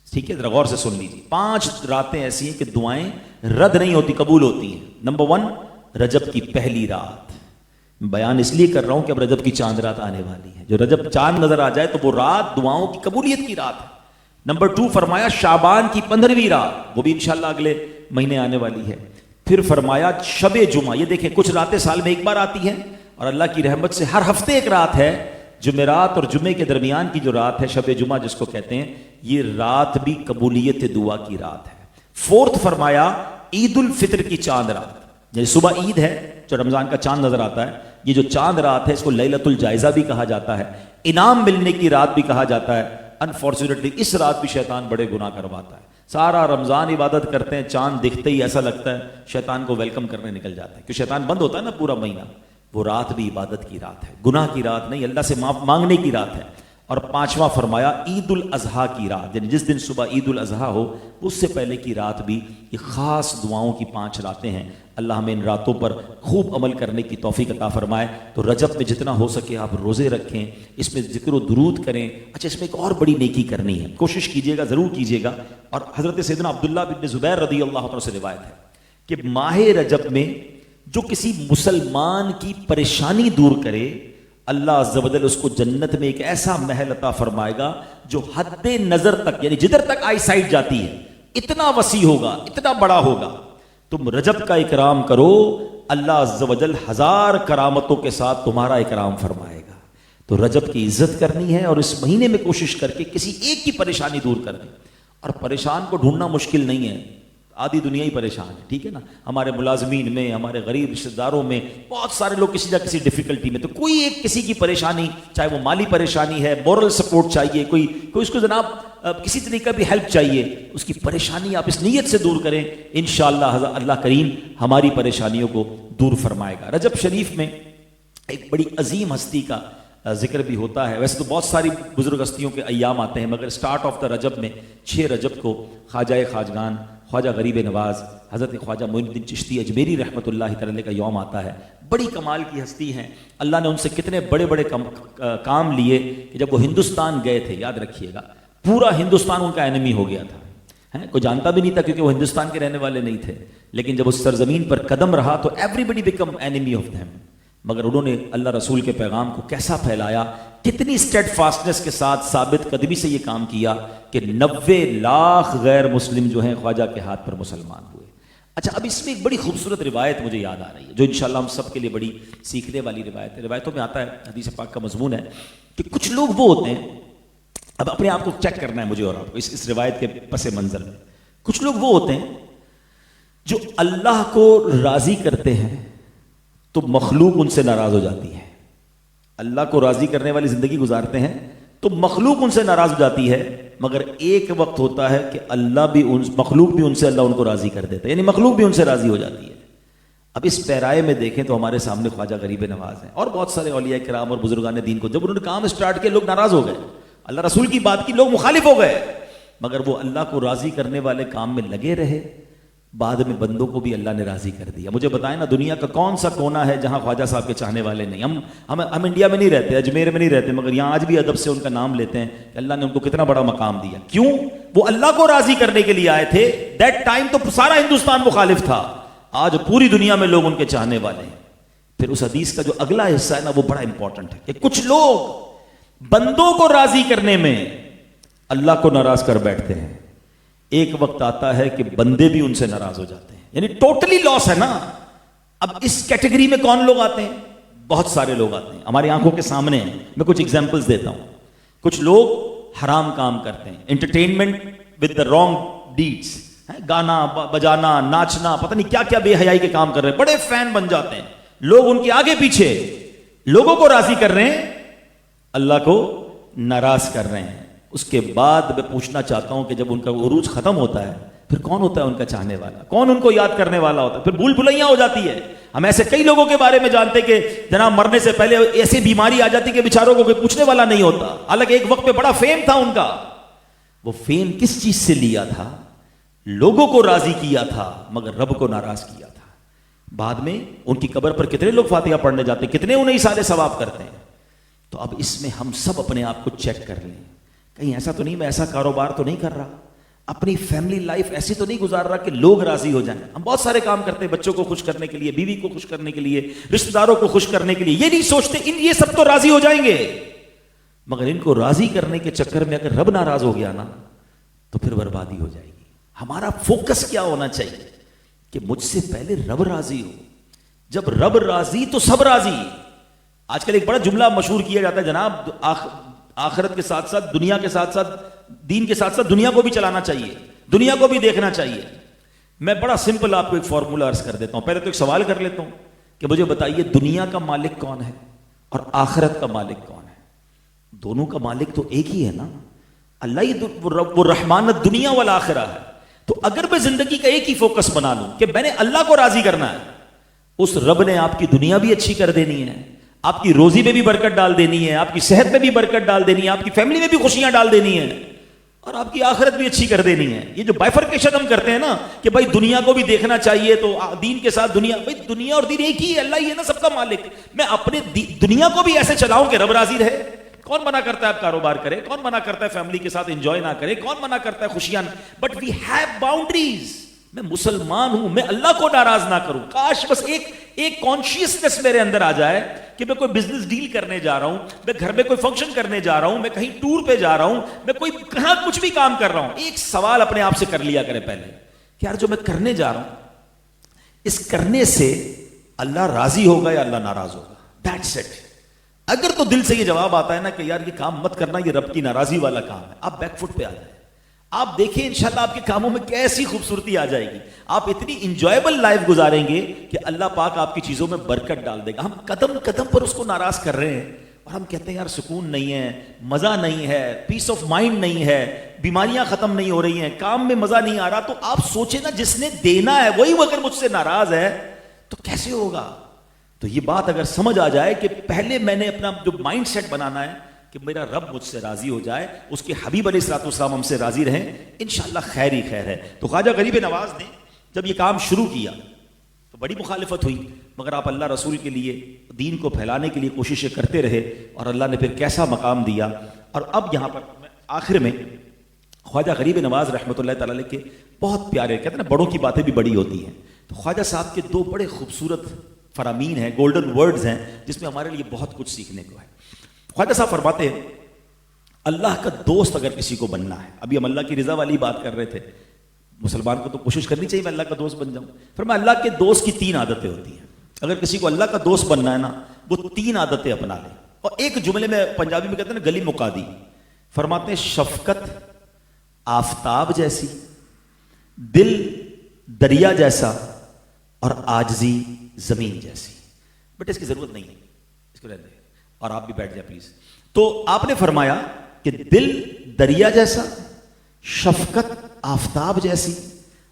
S2: ٹھیک ہے, ذرا غور سے سن لیجیے. 5 راتیں ایسی ہیں کہ دعائیں رد نہیں ہوتی, قبول ہوتی ہیں. نمبر 1 رجب کی پہلی رات. بیان اس لیے کر رہا ہوں کہ اب رجب کی چاند رات آنے والی ہے. جو رجب چاند نظر آ جائے تو وہ رات دعاؤں کی قبولیت کی رات ہے. نمبر 2 فرمایا شعبان کی 15ویں رات, وہ بھی انشاءاللہ اگلے مہینے آنے والی ہے. پھر فرمایا شب جمعہ. یہ دیکھیں کچھ راتیں سال میں ایک بار آتی ہیں, اور اللہ کی رحمت سے ہر ہفتے ایک رات ہے. جمعرات اور جمعے کے درمیان کی جو رات ہے شب جمعہ جس کو کہتے ہیں, یہ رات بھی قبولیت دعا کی رات ہے. 4 فرمایا عید الفطر کی چاند رات. یعنی صبح عید ہے جو رمضان کا چاند نظر آتا ہے, یہ جو چاند رات ہے اس کو لیلۃ الجائزہ بھی کہا جاتا ہے, انعام ملنے کی رات بھی کہا جاتا ہے. انفارچونیٹلی اس رات بھی شیطان بڑے گناہ کرواتا ہے. سارا رمضان عبادت کرتے ہیں, چاند دکھتے ہی ایسا لگتا ہے شیطان کو ویلکم کرنے نکل جاتا ہے, کیونکہ شیطان بند ہوتا ہے نا پورا مہینہ. وہ رات بھی عبادت کی رات ہے, گناہ کی رات نہیں, اللہ سے معاف مانگنے کی رات ہے. اور 5واں فرمایا عید الاضحیٰ کی رات, یعنی جس دن صبح عید الاضحیٰ ہو اس سے پہلے کی رات بھی یہ خاص دعاؤں کی 5 راتیں ہیں. اللہ ہمیں ان راتوں پر خوب عمل کرنے کی توفیق عطا فرمائے. تو رجب میں جتنا ہو سکے آپ روزے رکھیں, اس میں ذکر و درود کریں. اچھا اس میں ایک اور بڑی نیکی کرنی ہے, کوشش کیجیے گا, ضرور کیجیے گا. اور حضرت سیدنا عبداللہ بن زبیر رضی اللہ عنہ سے روایت ہے کہ ماہ رجب میں جو کسی مسلمان کی پریشانی دور کرے, اللہ عز و جل اس کو جنت میں ایک ایسا محل عطا فرمائے گا جو حد نظر تک, یعنی جدھر تک آئی سائٹ جاتی ہے اتنا وسیع ہوگا, اتنا بڑا ہوگا. تم رجب کا اکرام کرو, اللہ عز و جل 1000 کرامتوں کے ساتھ تمہارا اکرام فرمائے گا. تو رجب کی عزت کرنی ہے اور اس مہینے میں کوشش کر کے کسی ایک کی پریشانی دور کرنی. اور پریشان کو ڈھونڈنا مشکل نہیں ہے, آدھی دنیا ہی پریشان ہے, ٹھیک ہے نا. ہمارے ملازمین میں, ہمارے غریب رشتہ داروں میں بہت سارے لوگ کسی نہ کسی ڈیفیکلٹی میں. تو کوئی ایک کسی کی پریشانی, چاہے وہ مالی پریشانی ہے, مورل سپورٹ چاہیے, کوئی اس کو جناب کسی طریقے بھی ہیلپ چاہیے, اس کی پریشانی آپ اس نیت سے دور کریں, انشاءاللہ اللہ کریم ہماری پریشانیوں کو دور فرمائے گا. رجب شریف میں ایک بڑی عظیم ہستی کا ذکر بھی ہوتا ہے. ویسے تو بہت ساری بزرگ ہستیوں کے ایام آتے ہیں, مگر سٹارٹ آف دا رجب میں 6 رجب کو خواجہ خواجگان خواجہ غریب نواز حضرت خواجہ معین الدین چشتی اجمیری رحمۃ اللہ تعالی کا یوم آتا ہے. بڑی کمال کی ہستی ہیں, اللہ نے ان سے کتنے بڑے بڑے کام لیے کہ جب وہ ہندوستان گئے تھے, یاد رکھیے گا, پورا ہندوستان ان کا اینمی ہو گیا تھا, کوئی جانتا بھی نہیں تھا کیونکہ وہ ہندوستان کے رہنے والے نہیں تھے. لیکن جب اس سرزمین پر قدم رہا تو everybody become enemy of them. مگر انہوں نے اللہ رسول کے پیغام کو کیسا پھیلایا, کتنی اسٹیڈ فاسٹنس کے ساتھ ثابت قدمی سے یہ کام کیا کہ 90 لاکھ غیر مسلم جو ہیں خواجہ کے ہاتھ پر مسلمان ہوئے. اچھا, اب اس میں ایک بڑی خوبصورت روایت مجھے یاد آ رہی ہے جو انشاءاللہ ہم سب کے لیے بڑی سیکھنے والی روایت ہے. روایتوں میں آتا ہے, حدیث پاک کا مضمون ہے کہ کچھ لوگ وہ ہوتے ہیں, اب اپنے آپ کو چیک کرنا ہے مجھے اور آپ کو اس روایت کے پس منظر میں. کچھ لوگ وہ ہوتے ہیں جو اللہ کو راضی کرتے ہیں تو مخلوق ان سے ناراض ہو جاتی ہے. اللہ کو راضی کرنے والی زندگی گزارتے ہیں تو مخلوق ان سے ناراض ہو جاتی ہے, مگر ایک وقت ہوتا ہے کہ مخلوق بھی ان سے اللہ ان کو راضی کر دیتا ہے, یعنی مخلوق بھی ان سے راضی ہو جاتی ہے. اب اس پیرائے میں دیکھیں تو ہمارے سامنے خواجہ غریب نواز ہیں اور بہت سارے اولیاء کرام اور بزرگان دین کو جب انہوں نے کام سٹارٹ کیا لوگ ناراض ہو گئے, اللہ رسول کی بات کی لوگ مخالف ہو گئے, مگر وہ اللہ کو راضی کرنے والے کام میں لگے رہے. بعد میں بندوں کو بھی اللہ نے راضی کر دیا. مجھے بتائیں نا, دنیا کا کون سا کونا ہے جہاں خواجہ صاحب کے چاہنے والے نہیں؟ ہم انڈیا میں نہیں رہتے, اجمیر میں نہیں رہتے, مگر یہاں آج بھی ادب سے ان کا نام لیتے ہیں کہ اللہ نے ان کو کتنا بڑا مقام دیا. کیوں؟ وہ اللہ کو راضی کرنے کے لیے آئے تھے. دیٹ ٹائم تو سارا ہندوستان مخالف تھا, آج پوری دنیا میں لوگ ان کے چاہنے والے ہیں. پھر اس حدیث کا جو اگلا حصہ ہے نا وہ بڑا امپورٹنٹ ہے کہ کچھ لوگ بندوں کو راضی کرنے میں اللہ کو ناراض کر بیٹھتے ہیں. ایک وقت آتا ہے کہ بندے بھی ان سے ناراض ہو جاتے ہیں, یعنی ٹوٹلی لاس ہے نا. اب اس کیٹیگری میں کون لوگ آتے ہیں؟ بہت سارے لوگ آتے ہیں, ہماری آنکھوں کے سامنے ہیں. میں کچھ ایگزامپلز دیتا ہوں. کچھ لوگ حرام کام کرتے ہیں, entertainment with the wrong deeds, گانا بجانا ناچنا پتہ نہیں کیا کیا بے حیائی کے کام کر رہے ہیں, بڑے فین بن جاتے ہیں. لوگ ان کے آگے پیچھے لوگوں کو راضی کر رہے ہیں, اللہ کو ناراض کر رہے ہیں. اس کے بعد میں پوچھنا چاہتا ہوں کہ جب ان کا عروج ختم ہوتا ہے پھر کون ہوتا ہے ان کا چاہنے والا, کون ان کو یاد کرنے والا ہوتا ہے؟ پھر بھول بھلائیاں ہو جاتی ہے. ہم ایسے کئی لوگوں کے بارے میں جانتے کہ جناب مرنے سے پہلے ایسی بیماری آ جاتی کہ بیچاروں کو کوئی پوچھنے والا نہیں ہوتا, حالانکہ ایک وقت پہ بڑا فیم تھا ان کا. وہ فیم کس چیز سے لیا تھا؟ لوگوں کو راضی کیا تھا مگر رب کو ناراض کیا تھا. بعد میں ان کی قبر پر کتنے لوگ فاتحہ پڑھنے جاتے ہیں, کتنے انہیں سارے ثواب کرتے ہیں. تو اب اس میں ہم سب اپنے آپ کو چیک کر لیں, کہیں ایسا تو نہیں میں ایسا کاروبار تو نہیں کر رہا, اپنی فیملی لائف ایسی تو نہیں گزار رہا کہ لوگ راضی ہو جائیں. ہم بہت سارے کام کرتے ہیں بچوں کو خوش کرنے کے لیے, بیوی کو خوش کرنے کے لیے, رشتہ داروں کو خوش کرنے کے لیے. یہ نہیں سوچتے یہ سب تو راضی ہو جائیں گے, مگر ان کو راضی کرنے کے چکر میں اگر رب ناراض ہو گیا نا تو پھر بربادی ہو جائے گی. ہمارا فوکس کیا ہونا چاہیے کہ مجھ سے پہلے رب راضی ہو. جب رب راضی تو سب راضی. آج کل ایک بڑا جملہ مشہور کیا جاتا ہے جناب, آخرت کے ساتھ ساتھ دنیا کے ساتھ ساتھ دین کے ساتھ ساتھ دنیا کو بھی چلانا چاہیے, دنیا کو بھی دیکھنا چاہیے. میں بڑا سمپل آپ کو ایک فارمولا عرض کر دیتا ہوں. پہلے تو ایک سوال کر لیتا ہوں کہ مجھے بتائیے دنیا کا مالک کون ہے اور آخرت کا مالک کون ہے؟ دونوں کا مالک تو ایک ہی ہے نا, اللہ ہی وہ رحمان الدنیا والآخرہ ہے. تو اگر میں زندگی کا ایک ہی فوکس بنا لوں کہ میں نے اللہ کو راضی کرنا ہے, اس رب نے آپ کی دنیا بھی اچھی کر دینی ہے, آپ کی روزی میں بھی برکت ڈال دینی ہے, آپ کی صحت میں بھی برکت ڈال دینی ہے, آپ کی فیملی میں بھی خوشیاں ڈال دینی ہے, اور آپ کی آخرت بھی اچھی کر دینی ہے. یہ جو بائفرکیشن ہم کرتے ہیں نا کہ بھائی دنیا کو بھی دیکھنا چاہیے تو دین کے ساتھ دنیا, بھائی دنیا اور دین ایک ہی ہے, اللہ ہی ہے نا سب کا مالک. میں اپنے دنیا کو بھی ایسے چلاؤں کہ رب راضی رہے. کون منع کرتا ہے آپ کاروبار کرے, کون منع کرتا ہے فیملی کے ساتھ انجوائے نہ کرے, کون منع کرتا ہے خوشیاں, بٹ وی ہیو باؤنڈریز. میں مسلمان ہوں، میں اللہ کو ناراض نہ کروں. کاش بس ایک کانشیسنس میرے اندر آ جائے کہ میں کوئی بزنس ڈیل کرنے جا رہا ہوں، میں گھر میں کوئی فنکشن کرنے جا رہا ہوں، میں کہیں ٹور پہ جا رہا ہوں، میں کوئی کہاں کچھ بھی کام کر رہا ہوں، ایک سوال اپنے آپ سے کر لیا کرے پہلے کہ یار جو میں کرنے جا رہا ہوں اس کرنے سے اللہ راضی ہوگا یا اللہ ناراض ہوگا. That's it. اگر تو دل سے یہ جواب آتا ہے نا کہ یار یہ کام مت کرنا، یہ رب کی ناراضی والا کام ہے، آپ بیک فٹ پہ آ جائیں. آپ دیکھیں انشاءاللہ آپ کے کاموں میں کیسی خوبصورتی آ جائے گی. آپ اتنی انجوائبل لائف گزاریں گے کہ اللہ پاک آپ کی چیزوں میں برکت ڈال دے گا. ہم قدم قدم پر اس کو ناراض کر رہے ہیں اور ہم کہتے ہیں یار سکون نہیں ہے، مزہ نہیں ہے، پیس آف مائنڈ نہیں ہے، بیماریاں ختم نہیں ہو رہی ہیں، کام میں مزہ نہیں آ رہا. تو آپ سوچیں نا جس نے دینا ہے وہی اگر مجھ سے ناراض ہے تو کیسے ہوگا. تو یہ بات اگر سمجھ آ جائے کہ پہلے میں نے اپنا جو مائنڈ سیٹ بنانا ہے کہ میرا رب مجھ سے راضی ہو جائے، اس کے حبیب علیہ الصلوۃ والسلام ہم سے راضی رہیں، انشاءاللہ خیر ہی خیر ہے. تو خواجہ غریب نواز نے جب یہ کام شروع کیا تو بڑی مخالفت ہوئی، مگر آپ اللہ رسول کے لیے دین کو پھیلانے کے لیے کوششیں کرتے رہے اور اللہ نے پھر کیسا مقام دیا. اور اب یہاں پر آخر میں خواجہ غریب نواز رحمۃ اللہ تعالی علیہ کے بہت پیارے، کہتے ہیں نا بڑوں کی باتیں بھی بڑی ہوتی ہیں، تو خواجہ صاحب کے دو بڑے خوبصورت فرامین ہیں، گولڈن ورڈز ہیں جس میں ہمارے لیے بہت کچھ سیکھنے کو ہے. خواجہ صاحب فرماتے ہیں اللہ کا دوست اگر کسی کو بننا ہے، ابھی ہم اللہ کی رضا والی بات کر رہے تھے، مسلمان کو تو کوشش کرنی چاہیے میں اللہ کا دوست بن جاؤں. فرمایا اللہ کے دوست کی 3 عادتیں ہوتی ہیں. اگر کسی کو اللہ کا دوست بننا ہے نا وہ 3 عادتیں اپنا لے. اور ایک جملے میں پنجابی میں کہتے ہیں نا گلی مکا دی. فرماتے ہیں شفقت آفتاب جیسی، دل دریا جیسا، اور عاجزی زمین جیسی. بٹ اس کی ضرورت نہیں ہے، اس کو رہنے دیں اور آپ بھی بیٹھ جائیں پلیز. تو آپ نے فرمایا کہ دل دریا جیسا، شفقت آفتاب جیسی،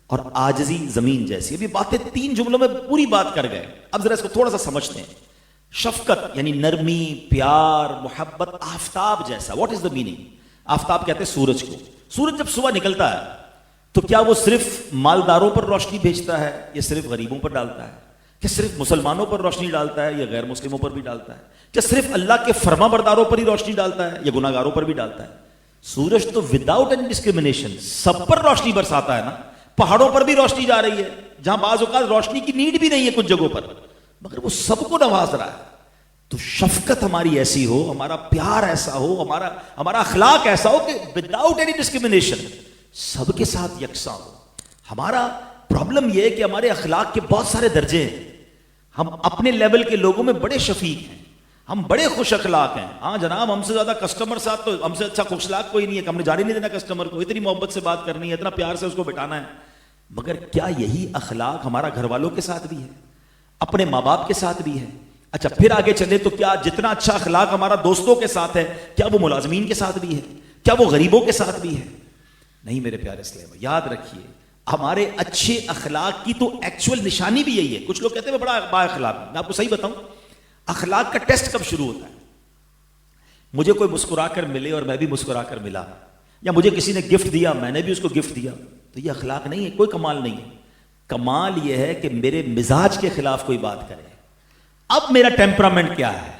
S2: اور عاجزی زمین جیسی. ابھی باتیں 3 جملوں میں پوری بات کر گئے. اب ذرا اس کو تھوڑا سا سمجھتے ہیں. شفقت یعنی نرمی، پیار، محبت. آفتاب جیسا، واٹ از دا میننگ؟ آفتاب کہتے ہیں سورج کو. سورج جب صبح نکلتا ہے تو کیا وہ صرف مالداروں پر روشنی بھیجتا ہے یا صرف غریبوں پر ڈالتا ہے؟ کیا صرف مسلمانوں پر روشنی ڈالتا ہے یا غیر مسلموں پر بھی ڈالتا ہے؟ کیا صرف اللہ کے فرما برداروں پر ہی روشنی ڈالتا ہے یا گناہ گاروں پر بھی ڈالتا ہے؟ سورج تو وداؤٹ اینی ڈسکریمنیشن سب پر روشنی برساتا ہے نا. پہاڑوں پر بھی روشنی جا رہی ہے جہاں بعض اوقات روشنی کی نیڈ بھی نہیں ہے کچھ جگہوں پر، مگر وہ سب کو نواز رہا ہے. تو شفقت ہماری ایسی ہو، ہمارا پیار ایسا ہو، ہمارا اخلاق ایسا ہو کہ وداؤٹ اینی ڈسکریمنیشن سب کے ساتھ یکساں ہو. ہمارا پرابلم یہ ہے کہ ہمارے اخلاق کے بہت سارے درجے ہیں. ہم اپنے لیول کے لوگوں میں بڑے شفیق ہیں، ہم بڑے خوش اخلاق ہیں. ہاں جناب ہم سے زیادہ کسٹمر ساتھ تو ہم سے اچھا خوش اخلاق کوئی نہیں ہے. ہم نے جانے نہیں دینا کسٹمر کو، اتنی محبت سے بات کرنی ہے، اتنا پیار سے اس کو بٹھانا ہے. مگر کیا یہی اخلاق ہمارا گھر والوں کے ساتھ بھی ہے، اپنے ماں باپ کے ساتھ بھی ہے؟ اچھا پھر آگے چلے تو کیا جتنا اچھا اخلاق ہمارا دوستوں کے ساتھ ہے کیا وہ ملازمین کے ساتھ بھی ہے؟ کیا وہ غریبوں کے ساتھ بھی ہے؟ نہیں میرے پیارے اسلام. یاد رکھیے ہمارے اچھے اخلاق کی تو ایکچوئل نشانی بھی یہی ہے. کچھ لوگ کہتے ہیں میں بڑا با اخلاق ہوں. میں آپ کو صحیح بتاؤں اخلاق کا ٹیسٹ کب شروع ہوتا ہے؟ مجھے کوئی مسکرا کر ملے اور میں بھی مسکرا کر ملا، یا مجھے کسی نے گفٹ دیا میں نے بھی اس کو گفٹ دیا، تو یہ اخلاق نہیں ہے، کوئی کمال نہیں ہے. کمال یہ ہے کہ میرے مزاج کے خلاف کوئی بات کرے. اب میرا ٹیمپرامنٹ کیا ہے؟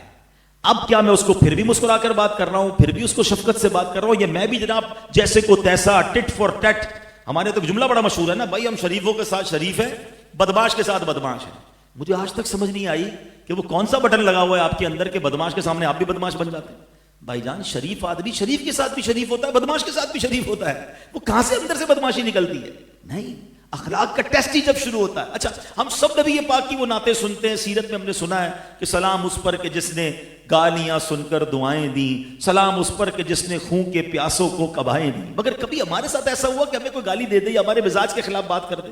S2: اب کیا میں اس کو پھر بھی مسکرا کر بات کر رہا ہوں، پھر بھی اس کو شفقت سے بات کر رہا ہوں، یا میں بھی جناب جیسے کو تیسا ٹٹ فور ٹٹ. ہمارے تو جملہ بڑا مشہور ہے نا بھائی، ہم شریفوں کے ساتھ شریف ہیں، بدماش کے ساتھ بدماش ہیں. مجھے آج تک سمجھ نہیں آئی کہ وہ کون سا بٹن لگا ہوا ہے آپ کے اندر کے بدماش کے سامنے آپ بھی بدماش بن جاتے ہیں. بھائی جان شریف آدمی شریف کے ساتھ بھی شریف ہوتا ہے، بدماش کے ساتھ بھی شریف ہوتا ہے. وہ کہاں سے اندر سے بدماشی نکلتی ہے؟ نہیں، اخلاق کا ٹیسٹ ہی جب شروع ہوتا ہے. اچھا ہم سب نبی پاک کی وہ نعتیں سنتے ہیں، سیرت میں ہم نے سنا ہے کہ سلام اس پر کہ جس نے گالیاں سن کر دعائیں دیں، سلام اس پر کہ جس نے خون کے پیاسوں کو کبائیں دیں. مگر کبھی ہمارے ساتھ ایسا ہوا کہ ہمیں کوئی گالی دے دے یا ہمارے مزاج کے خلاف بات کر دے؟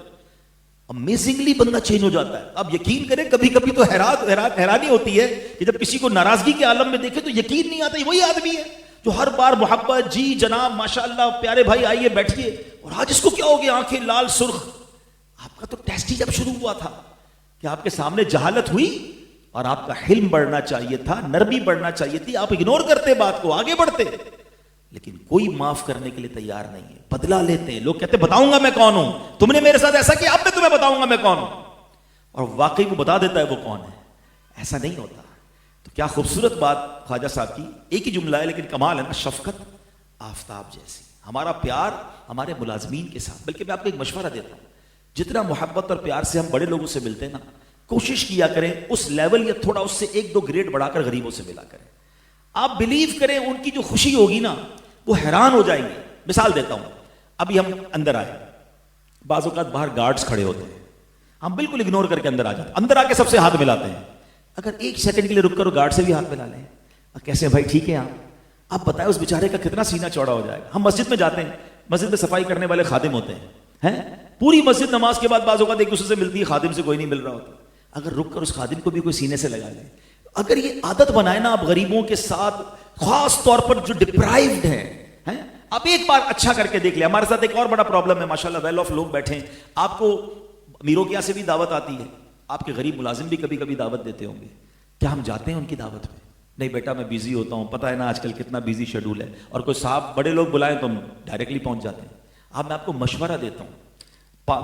S2: امیزنگلی بندہ چینج ہو جاتا ہے. آپ یقین کریں کبھی کبھی تو حیرانی ہوتی ہے کہ جب کسی کو ناراضگی کے عالم میں دیکھے تو یقین نہیں آتا وہی آدمی ہے جو ہر بار محبت، جی جناب ماشاءاللہ پیارے بھائی آئیے بیٹھیے، اور آج اس کو کیا ہو گیا آنکھیں لال سرخ. آپ کا تو ٹیسٹ ہی جب شروع ہوا تھا کہ آپ کے سامنے جہالت ہوئی اور آپ کا حلم بڑھنا چاہیے تھا، نرمی بڑھنا چاہیے تھی. آپ اگنور کرتے بات کو، آگے بڑھتے، لیکن کوئی معاف کرنے کے لیے تیار نہیں ہے. بدلہ لیتے ہیں. لوگ کہتے ہیں بتاؤں گا میں کون ہوں، تم نے میرے ساتھ ایسا کیا اب میں تمہیں بتاؤں گا میں کون ہوں. اور واقعی وہ بتا دیتا ہے وہ کون ہے. ایسا نہیں ہوتا. تو کیا خوبصورت بات خواجہ صاحب کی. ایک ہی جملہ ہے لیکن کمال ہے نا، شفقت آفتاب جیسی. ہمارا پیار ہمارے ملازمین کے ساتھ. بلکہ میں آپ کو ایک مشورہ دیتا ہوں، جتنا محبت اور پیار سے ہم بڑے لوگوں سے ملتے ہیں نا، کوشش کیا کریں اس لیول یا تھوڑا اس سے 1-2 گریڈ بڑھا کر غریبوں سے ملا کریں. آپ بلیو کریں ان کی جو خوشی ہوگی نا وہ حیران ہو جائیں گے. مثال دیتا ہوں، ابھی ہم اندر آئے، بعض اوقات باہر گارڈز کھڑے ہوتے ہیں، ہم بالکل اگنور کر کے اندر آ جاتے ہیں، اندر آ کے سب سے ہاتھ ملاتے ہیں. اگر 1 سیکنڈ کے لیے رک کر گارڈ سے بھی ہاتھ ملا لیں، کیسے بھائی ٹھیک ہے آپ بتائیں اس بیچارے کا کتنا سینہ چوڑا ہو جائے گا. ہم مسجد میں جاتے ہیں، مسجد میں صفائی کرنے والے خادم ہوتے ہیں، پوری مسجد نماز کے بعد بعض اوقات ایک دوسرے سے ملتی ہے، خادم سے کوئی نہیں مل رہا ہوتا. اگر رک کر اس خادم کو بھی کوئی سینے سے لگا لیں، اگر یہ عادت بنائے نا آپ غریبوں کے ساتھ، خاص طور پر جو ڈپرائیوڈ ہیں، آپ ایک بار اچھا کر کے دیکھ لیں. ہمارے ساتھ ایک اور بڑا پرابلم ہے، ماشاءاللہ ویل آف لوگ بیٹھے ہیں، آپ کو امیروں کے یہاں سے بھی دعوت آتی ہے، آپ کے غریب ملازم بھی کبھی کبھی دعوت دیتے ہوں گے. کیا ہم جاتے ہیں ان کی دعوت میں؟ نہیں بیٹا میں بیزی ہوتا ہوں، پتہ ہے نا آج کل کتنا بیزی شیڈول ہے. اور کوئی صاحب بڑے لوگ بلائیں تو ہم ڈائریکٹلی پہنچ جاتے ہیں. اب میں آپ کو مشورہ دیتا ہوں،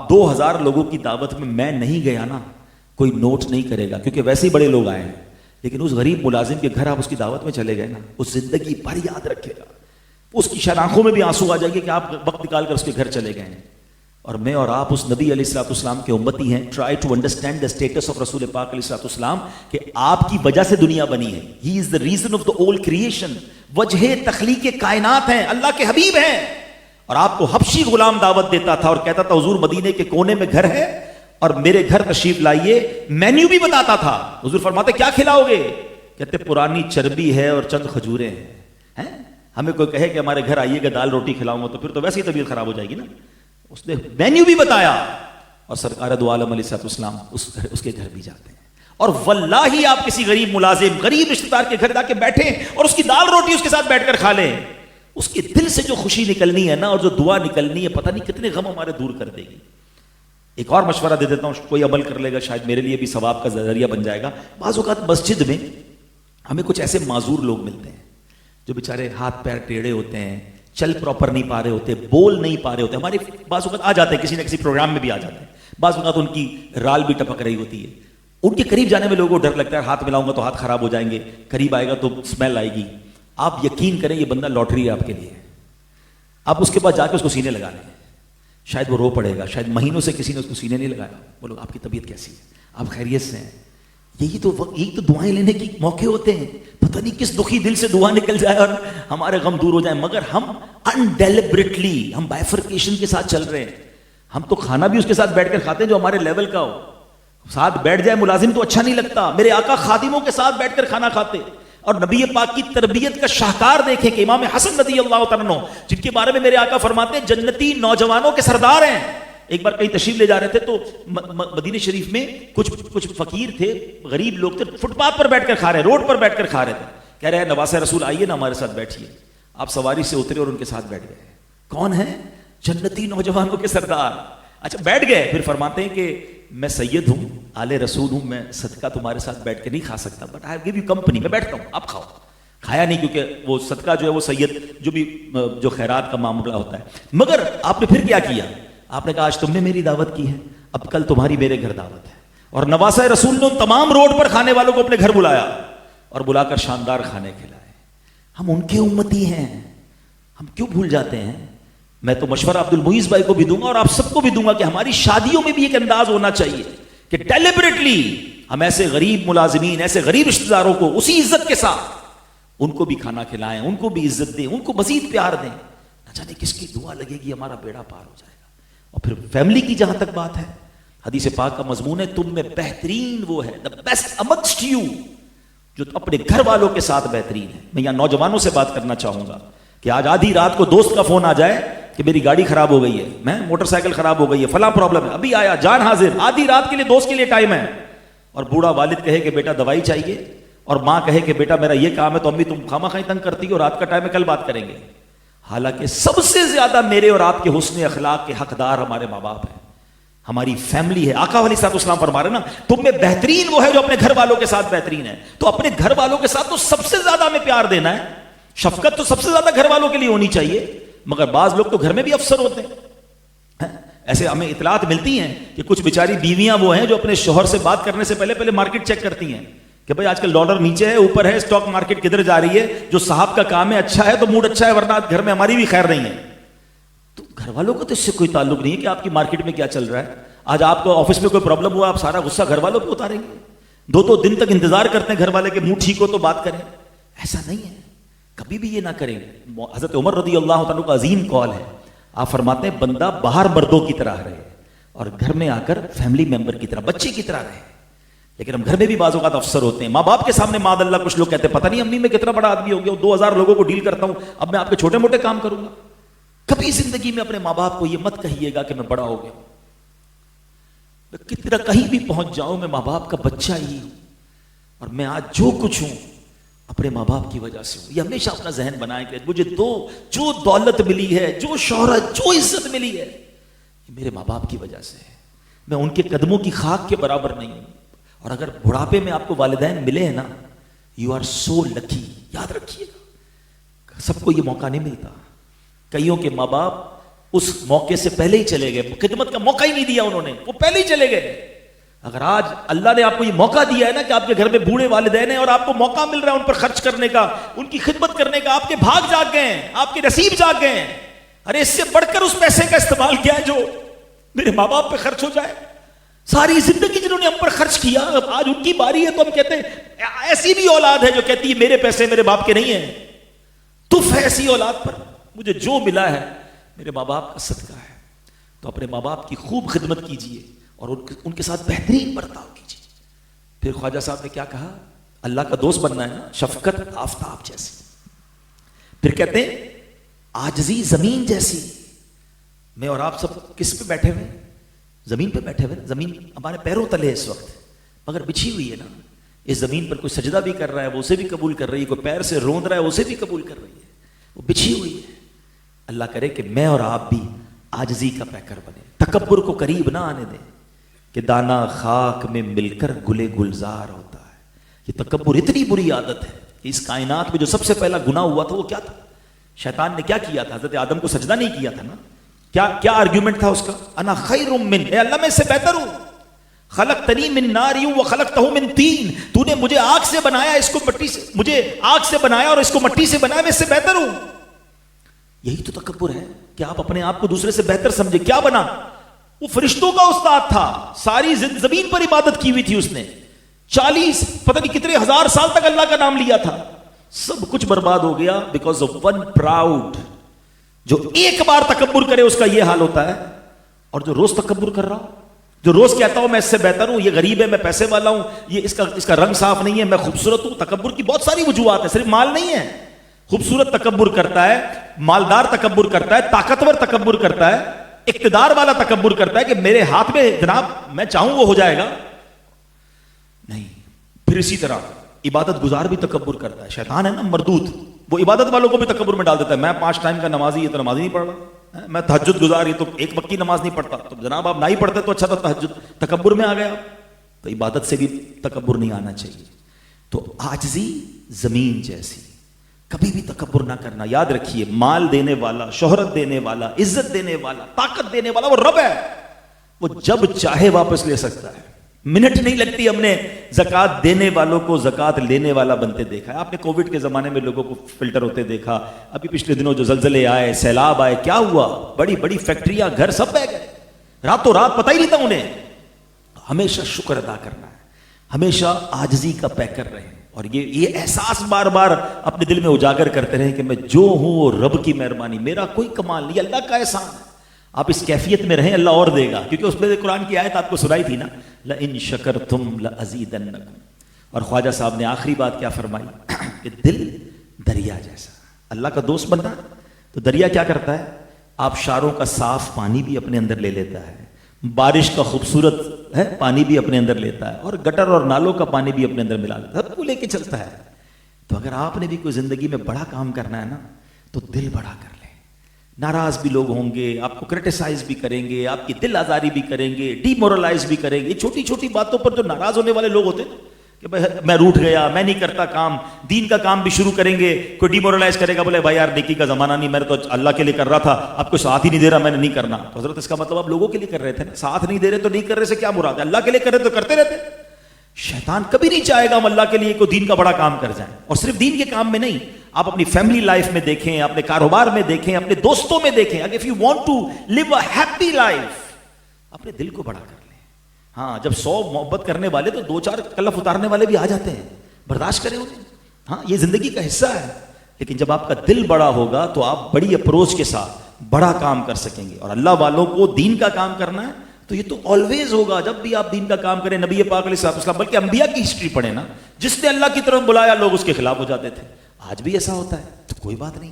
S2: 2000 لوگوں کی دعوت میں نہیں گیا نا، کوئی نوٹ نہیں کرے گا کیونکہ ویسے ہی بڑے لوگ آئے ہیں. لیکن اس غریب ملازم کے گھر آپ اس کی دعوت میں چلے گئے نا، اس زندگی بھر یاد رکھے گا. اس کی شاید آنکھوں میں بھی آنسو آ جائے گے کہ آپ وقت نکال کر اس کے گھر چلے گئے ہیں. اور میں اور آپ اس نبی علیہ الصلوۃ والسلام کے امتی ہیں. Try to understand the status of رسول پاک علیہ الصلوۃ والسلام کہ آپ کی وجہ سے دنیا بنی ہے. ہی از دا ریزن آف دا اول کریشن، وجہ تخلیق کائنات ہیں، اللہ کے حبیب ہیں. اور آپ کو حبشی غلام دعوت دیتا تھا اور کہتا تھا حضور مدینے کے کونے میں گھر ہے اور میرے گھر تشریف لائیے. مینیو بھی بتاتا تھا. حضور فرماتے کیا کھلاؤ گے؟ کہتے پرانی چربی ہے اور چند کھجوریں ہیں. ہمیں کوئی کہے کہ ہمارے گھر آئیے گا دال روٹی کھلاؤں گا تو پھر تو ویسے ہی طبیعت خراب ہو جائے گی نا. اس نے مینیو بھی بتایا. اور سرکار دو عالم علیہ السلام اس کے گھر بھی جاتے ہیں. اور واللہ آپ کسی غریب ملازم، غریب رشتہ دار کے گھر جا کے بیٹھیں اور اس کی دال روٹی اس کے ساتھ بیٹھ کر کھا لیں، اس کے دل سے جو خوشی نکلنی ہے نا اور جو دعا نکلنی ہے، پتہ نہیں کتنے غم ہمارے دور کر دے گی. ایک اور مشورہ دے دیتا ہوں، کوئی عمل کر لے گا شاید میرے لیے بھی ثواب کا ذریعہ بن جائے گا. بعض اوقات مسجد میں ہمیں کچھ ایسے معذور لوگ ملتے ہیں جو بیچارے ہاتھ پیر ٹیڑھے ہوتے ہیں، چل پراپر نہیں پا رہے ہوتے، بول نہیں پا رہے ہوتے. ہمارے بعض اوقات آ جاتے ہیں، کسی نہ کسی پروگرام میں بھی آ جاتے ہیں. بعض اوقات ان کی رال بھی ٹپک رہی ہوتی ہے. ان کے قریب جانے میں لوگوں کو ڈر لگتا ہے، ہاتھ ملاؤں گا تو ہاتھ خراب ہو جائیں گے، قریب آئے گا تو اسمیل آئے گی. آپ یقین کریں یہ بندہ لاٹری ہے آپ کے لیے. آپ اس کے بعد جا کے اس کو سینے لگا لیں، شاید وہ رو پڑے گا. شاید مہینوں سے کسی نے اس کو سینے نہیں لگایا. بولو آپ کی طبیعت کیسی ہے، آپ خیریت سے ہیں؟ یہی تو دعائیں لینے کے موقع ہوتے ہیں. پتہ نہیں کس دکھی دل سے دعا نکل جائے اور ہمارے غم دور ہو جائیں. مگر ہم انڈیلیبریٹلی ہم بائفرکیشن کے ساتھ چل رہے ہیں. ہم تو کھانا بھی اس کے ساتھ بیٹھ کر کھاتے ہیں جو ہمارے لیول کا ہو. ساتھ بیٹھ جائے ملازم تو اچھا نہیں لگتا. میرے آقا خادموں کے ساتھ بیٹھ کر کھانا کھاتے. اور نبی پاک کی تربیت کا شاہکار دیکھیں کہ امام حسن رضی اللہ تعالیٰ عنہ، جن کے بارے میں میرے آقا فرماتے ہیں جنتی نوجوانوں کے سردار ہیں. ایک بار کہیں تشریف لے جا رہے تھے تو مدینہ شریف میں کچھ فقیر تھے، غریب لوگ تھے، فٹ پاتھ پر بیٹھ کر کھا رہے، روڈ پر بیٹھ کر کھا رہے تھے. کہہ رہے ہیں نواسہ رسول آئیے نا ہمارے ساتھ بیٹھیے. آپ سواری سے اترے اور ان کے ساتھ بیٹھ گئے. کون ہیں؟ جنتی نوجوانوں کے سردار. اچھا بیٹھ گئے. پھر فرماتے ہیں کہ میں سید ہوں، آل رسول ہوں، میں صدقہ تمہارے ساتھ بیٹھ کے نہیں کھا سکتا، but I give you company, میں بیٹھتا ہوں آپ کھاؤ. کھایا نہیں کیونکہ وہ صدقہ جو ہے وہ سید جو خیرات کا معاملہ ہوتا ہے. مگر آپ نے پھر کیا کیا؟ آپ نے کہا آج تم نے میری دعوت کی ہے، اب کل تمہاری میرے گھر دعوت ہے. اور نواسہ رسول نے تمام روڈ پر کھانے والوں کو اپنے گھر بلایا اور بلا کر شاندار کھانے کھلائے. ہم ان کے امتی ہیں، ہم کیوں بھول جاتے ہیں؟ میں تو مشورہ عبد المعیز بھائی کو بھی دوں گا اور آپ سب کو بھی دوں گا کہ ہماری شادیوں میں بھی ایک انداز ہونا چاہیے کہ ڈیلیبریٹلی ہم ایسے غریب ملازمین، ایسے غریب رشتہ داروں کو اسی عزت کے ساتھ ان کو بھی کھانا کھلائیں، ان کو بھی عزت دیں، ان کو مزید پیار دیں. نہ جانے کس کی دعا لگے گی ہمارا بیڑا پار ہو جائے گا. اور پھر فیملی کی جہاں تک بات ہے، حدیث پاک کا مضمون ہے تم میں بہترین وہ ہے، the best amongst you، جو اپنے گھر والوں کے ساتھ بہترین ہے. میں یہاں نوجوانوں سے بات کرنا چاہوں گا کہ آج آدھی رات کو دوست کا فون آ جائے کہ میری گاڑی خراب ہو گئی ہے، میں موٹر سائیکل خراب ہو گئی ہے، فلاں پرابلم ہے، ابھی آیا، جان حاضر، آدھی رات کے لیے دوست کے لیے ٹائم ہے. اور بوڑھا والد کہے کہ بیٹا دوائی چاہیے، اور ماں کہے کہ بیٹا میرا یہ کام ہے، تو امی تم خامہ خواہ تنگ کرتی ہو، رات کا ٹائم ہے کل بات کریں گے. حالانکہ سب سے زیادہ میرے اور آپ کے حسن اخلاق کے حقدار ہمارے ماں باپ ہیں، ہماری فیملی ہے. آقا علیہ الصلوۃ والسلام فرما رہے نا تم میں بہترین وہ ہے جو اپنے گھر والوں کے ساتھ بہترین ہے. تو اپنے گھر والوں کے ساتھ تو سب سے زیادہ ہمیں پیار دینا ہے، شفقت تو سب سے زیادہ گھر والوں کے لیے ہونی چاہیے. مگر بعض لوگ تو گھر میں بھی افسر ہوتے ہیں. ایسے ہمیں اطلاعات ملتی ہیں کہ کچھ بیچاری بیویاں وہ ہیں جو اپنے شوہر سے بات کرنے سے پہلے مارکیٹ چیک کرتی ہیں کہ بھائی آج کل ڈالر نیچے ہے اوپر ہے، اسٹاک مارکیٹ کدھر جا رہی ہے، جو صاحب کا کام ہے اچھا ہے تو موڈ اچھا ہے، ورنہ گھر میں ہماری بھی خیر نہیں ہے. تو گھر والوں کا تو اس سے کوئی تعلق نہیں ہے کہ آپ کی مارکیٹ میں کیا چل رہا ہے. آج آپ کو آفس میں کوئی پرابلم ہوا آپ سارا غصہ گھر والوں پہ اتاریں گے؟ 2 دن تک انتظار کرتے ہیں گھر والے کہ منہ ٹھیک ہو تو بات کریں. ایسا نہیں ہے, کبھی بھی یہ نہ کریں. حضرت عمر رضی اللہ عنہ کا عظیم قول ہے, آپ فرماتے ہیں بندہ باہر مردوں کی طرح رہے اور گھر میں آ کر فیملی ممبر کی طرح, بچے کی طرح رہے. لیکن ہم گھر میں بھی بعض اوقات افسر ہوتے ہیں, ماں باپ کے سامنے معاذ اللہ کچھ لوگ کہتے ہیں پتہ نہیں امی میں کتنا بڑا آدمی ہو گیا, 2000 لوگوں کو ڈیل کرتا ہوں, اب میں آپ کے چھوٹے موٹے کام کروں گا. کبھی زندگی میں اپنے ماں باپ کو یہ مت کہیے گا کہ میں بڑا ہو گیا ہوں. کتنا کہیں بھی پہنچ جاؤں میں ماں باپ کا بچہ ہی ہوں, اور میں آج جو کچھ ہوں اپنے ماں باپ کی وجہ سے ہوں. یہ ہمیشہ اپنا ذہن بنائیں کہ مجھے جو دولت ملی ہے, جو شہرت, جو عزت ملی ہے, یہ میرے ماں باپ کی وجہ سے ہے. میں ان کے قدموں کی خاک کے برابر نہیں ہوں. اور اگر بڑھاپے میں آپ کو والدین ملے ہیں نا, یو آر سو لکی. یاد رکھیے گا, سب کو یہ موقع نہیں ملتا. کئیوں کے ماں باپ اس موقع سے پہلے ہی چلے گئے, خدمت کا موقع ہی نہیں دیا انہوں نے, وہ پہلے ہی چلے گئے. اگر آج اللہ نے آپ کو یہ موقع دیا ہے نا کہ آپ کے گھر میں بوڑھے والدین ہیں اور آپ کو موقع مل رہا ہے ان پر خرچ کرنے کا, ان کی خدمت کرنے کا, آپ کے بھاگ جاگ گئے ہیں, آپ کے نصیب جاگ گئے ہیں. ارے اس سے بڑھ کر اس پیسے کا استعمال کیا ہے جو میرے ماں باپ پہ خرچ ہو جائے. ساری زندگی جنہوں نے ہم پر خرچ کیا, اب آج ان کی باری ہے تو ہم کہتے ہیں ایسی بھی اولاد ہے جو کہتی ہے میرے پیسے میرے باپ کے نہیں ہیں. تف ہے ایسی اولاد پر. مجھے جو ملا ہے میرے ماں باپ کا صدقہ ہے. تو اپنے ماں باپ کی خوب خدمت کیجئے اور ان کے ساتھ بہترین برتاؤ کیجئے. پھر خواجہ صاحب نے کیا کہا, اللہ کا دوست بننا ہے نا, شفقت آفتاب جیسی. پھر کہتے ہیں عاجزی زمین جیسی. میں اور آپ سب کس پہ بیٹھے ہوئے, زمین پہ بیٹھے ہوئے. زمین ہمارے پیروں تلے ہے اس وقت, مگر بچھی ہوئی ہے نا. اس زمین پر کوئی سجدہ بھی کر رہا ہے وہ اسے بھی قبول کر رہی ہے, کوئی پیر سے روند رہا ہے اسے بھی قبول کر رہی ہے. وہ بچھی ہوئی ہے. اللہ کرے کہ میں اور آپ بھی عاجزی کا پیکر بنے, تکبر کو قریب نہ آنے دیں کہ دانا خاک میں مل کر گلے گلزار ہوتا ہے. یہ تکبر اتنی بری عادت ہے کہ اس کائنات میں جو سب سے پہلا گناہ ہوا تھا وہ کیا تھا؟ شیطان نے کیا کیا تھا؟ حضرت آدم کو سجدہ نہیں کیا تھا نا. کیا آرگیومنٹ تھا اس کا؟ انا خیر من, اے اللہ میں اس سے بہتر ہوں. خلقتنی من نار وخلقتہ من طین, تو نے مجھے آگ سے بنایا, اس کو مٹی سے, مجھے آگ سے بنایا اور اس کو مٹی سے بنایا, میں اس سے بہتر ہوں. یہی تو تکبر ہے کہ آپ اپنے آپ کو دوسرے سے بہتر سمجھے. کیا بنا؟ وہ فرشتوں کا استاد تھا, ساری زمین پر عبادت کی ہوئی تھی اس نے, 40 پتہ نہیں کتنے ہزار سال تک اللہ کا نام لیا تھا. سب کچھ برباد ہو گیا بیکاز آف ون پراؤڈ. جو ایک بار تکبر کرے اس کا یہ حال ہوتا ہے. اور جو روز تکبر کر رہا ہوں, جو روز کہتا ہوں میں اس سے بہتر ہوں, یہ غریب ہے میں پیسے والا ہوں, یہ اس کا رنگ صاف نہیں ہے, میں خوبصورت ہوں. تکبر کی بہت ساری وجوہات ہیں, صرف مال نہیں ہے. خوبصورت تکبر کرتا ہے, مالدار تکبر کرتا ہے, طاقتور تکبر کرتا ہے, اقتدار والا تکبر کرتا ہے کہ میرے ہاتھ میں جناب میں چاہوں وہ ہو جائے گا. نہیں. پھر اسی طرح عبادت گزار بھی تکبر کرتا ہے. شیطان ہے نا مردود, وہ عبادت والوں کو بھی تکبر میں ڈال دیتا ہے. میں 5 ٹائم کا نمازی, یہ تو نماز ہی نہیں پڑھ رہا. میں تہجد گزار, یہ تو 1 وقت کی نماز نہیں پڑھتا. تو جناب آپ نہ ہی پڑھتے تو اچھا تھا. تہجد تکبر میں آ گیا. تو عبادت سے بھی تکبر نہیں آنا چاہیے. تو عاجزی زمین جیسی, کبھی بھی تکبر نہ کرنا. یاد رکھیے مال دینے والا, شہرت دینے والا, عزت دینے والا, طاقت دینے والا وہ رب ہے. وہ جب چاہے واپس لے سکتا ہے. منٹ نہیں لگتی. ہم نے زکات دینے والوں کو زکات لینے والا بنتے دیکھا ہے. آپ نے کووڈ کے زمانے میں لوگوں کو فلٹر ہوتے دیکھا. ابھی پچھلے دنوں جو زلزلے آئے, سیلاب آئے, کیا ہوا؟ بڑی بڑی فیکٹریاں, گھر سب بہ گئے. راتوں رات پتہ ہی نہیں تھا انہیں. ہمیشہ شکر ادا کرنا ہے, ہمیشہ عاجزی کا پیکر رہے, اور یہ احساس بار بار اپنے دل میں اجاگر کرتے رہیں کہ میں جو ہوں وہ رب کی مہربانی, میرا کوئی کمال نہیں, اللہ کا احسان ہے. آپ اس کیفیت میں رہیں, اللہ اور دے گا. کیونکہ اس میں قرآن کی آیت آپ کو سنائی تھی نا, لَإِن شَكَرْتُمْ لَأَزِيدَنَّكُمْ. اور خواجہ صاحب نے آخری بات کیا فرمائی کہ دل دریا جیسا. اللہ کا دوست بننا تو دریا کیا کرتا ہے؟ آبشاروں کا صاف پانی بھی اپنے اندر لے لیتا ہے, بارش کا خوبصورت ہے پانی بھی اپنے اندر لیتا ہے, اور گٹر اور نالوں کا پانی بھی اپنے اندر ملا لیتا ہے, سب کو لے کے چلتا ہے. تو اگر آپ نے بھی کوئی زندگی میں بڑا کام کرنا ہے نا, تو دل بڑا کر لیں. ناراض بھی لوگ ہوں گے, آپ کو کرٹیسائز بھی کریں گے, آپ کی دل آزاری بھی کریں گے, ڈی مورلائز بھی کریں گے. چھوٹی چھوٹی باتوں پر جو ناراض ہونے والے لوگ ہوتے ہیں کہ بھائی میں روٹھ گیا, میں نہیں کرتا کام, دین کا کام بھی شروع کریں گے, کوئی ڈی مورلائز کرے گا, بولے بھائی یار نیکی کا زمانہ نہیں, میں نے تو اللہ کے لیے کر رہا تھا, اب کوئی ساتھ ہی نہیں دے رہا, میں نے نہیں کرنا. تو حضرت اس کا مطلب آپ لوگوں کے لیے کر رہے تھے نا, ساتھ نہیں دے رہے تو نہیں کر رہے سے کیا مراد ہے؟ اللہ کے لیے کر رہے تو کرتے رہتے. شیطان کبھی نہیں چاہے گا ہم اللہ کے لیے کوئی دین کا بڑا کام کر جائیں. اور صرف دین کے کام میں نہیں, آپ اپنی فیملی لائف میں دیکھیں, اپنے کاروبار میں دیکھیں, اپنے دوستوں میں دیکھیں. اگر if you want to live a happy life, اپنے دل کو بڑا کر ہاں جب 100 محبت کرنے والے تو 2-4 کلف اتارنے والے بھی آ جاتے ہیں، برداشت کریں انہیں. ہاں یہ زندگی کا حصہ ہے. لیکن جب آپ کا دل بڑا ہوگا تو آپ بڑی اپروچ کے ساتھ بڑا کام کر سکیں گے. اور اللہ والوں کو دین کا کام کرنا ہے تو یہ تو آلویز ہوگا. جب بھی آپ دین کا کام کریں، نبی پاک علیہ السلام بلکہ انبیاء کی ہسٹری پڑھیں نا، جس نے اللہ کی طرف بلایا لوگ اس کے خلاف ہو جاتے تھے. آج بھی ایسا ہوتا ہے تو کوئی بات نہیں.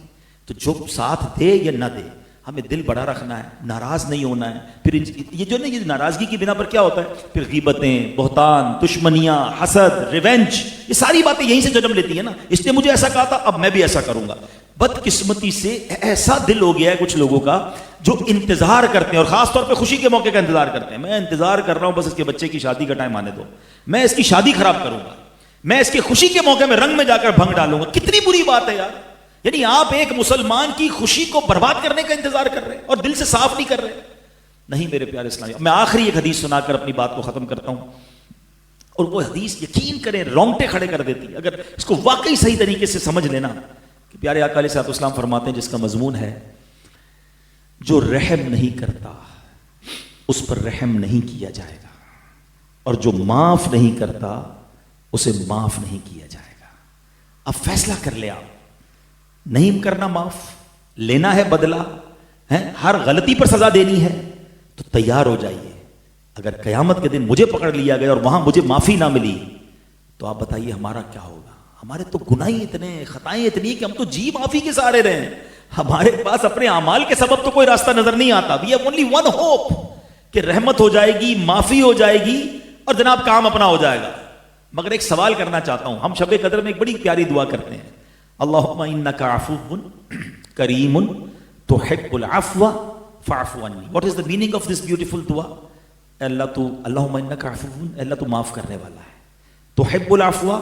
S2: تو جو ساتھ دے یا نہ دے، ہمیں دل بڑا رکھنا ہے، ناراض نہیں ہونا ہے. پھر یہ جو نہیں، یہ ناراضگی کی بنا پر کیا ہوتا ہے، پھر غیبتیں، بہتان، دشمنیاں، حسد، ریونج، یہ ساری باتیں یہیں سے جنم لیتی ہیں نا. اس نے مجھے ایسا کہا تھا، اب میں بھی ایسا کروں گا. بدقسمتی سے ایسا دل ہو گیا ہے کچھ لوگوں کا جو انتظار کرتے ہیں، اور خاص طور پہ خوشی کے موقع کا انتظار کرتے ہیں. میں انتظار کر رہا ہوں بس اس کے بچے کی شادی کا ٹائم آنے دو، میں اس کی شادی خراب کروں گا، میں اس کے خوشی کے موقع میں رنگ میں جا کر بھنگ ڈالوں گا. کتنی بری بات ہے یار. یعنی آپ ایک مسلمان کی خوشی کو برباد کرنے کا انتظار کر رہے ہیں اور دل سے صاف نہیں کر رہے. نہیں میرے پیارے اسلامی، میں آخری ایک حدیث سنا کر اپنی بات کو ختم کرتا ہوں. اور وہ حدیث یقین کریں رونگٹے کھڑے کر دیتی ہے اگر اس کو واقعی صحیح طریقے سے سمجھ لینا. کہ پیارے آقا علیہ الصلوۃ والسلام فرماتے ہیں، جس کا مضمون ہے جو رحم نہیں کرتا اس پر رحم نہیں کیا جائے گا، اور جو معاف نہیں کرتا اسے معاف نہیں کیا جائے گا. اب فیصلہ کر لے، آپ نہیں کرنا معاف، لینا ہے بدلہ، ہر غلطی پر سزا دینی ہے تو تیار ہو جائیے. اگر قیامت کے دن مجھے پکڑ لیا گیا اور وہاں مجھے معافی نہ ملی تو آپ بتائیے ہمارا کیا ہوگا. ہمارے تو گناہ ہی اتنے، خطائیں اتنی کہ ہم تو جی معافی کے سہارے رہے ہیں. ہمارے پاس اپنے اعمال کے سبب تو کوئی راستہ نظر نہیں آتا. We have only one hope کہ رحمت ہو جائے گی، معافی ہو جائے گی اور جناب کام اپنا ہو جائے گا. مگر ایک سوال کرنا چاہتا ہوں. ہم شب قدر میں ایک بڑی پیاری دعا کرتے ہیں، اللہم انک عفو کریم تحب العفو فاعف عنی. What is the meaning of this beautiful دعا؟ اے اللہ تو، اللہم انک عفو، اے اللہ تو معاف کرنے والا ہے، تحب العفو،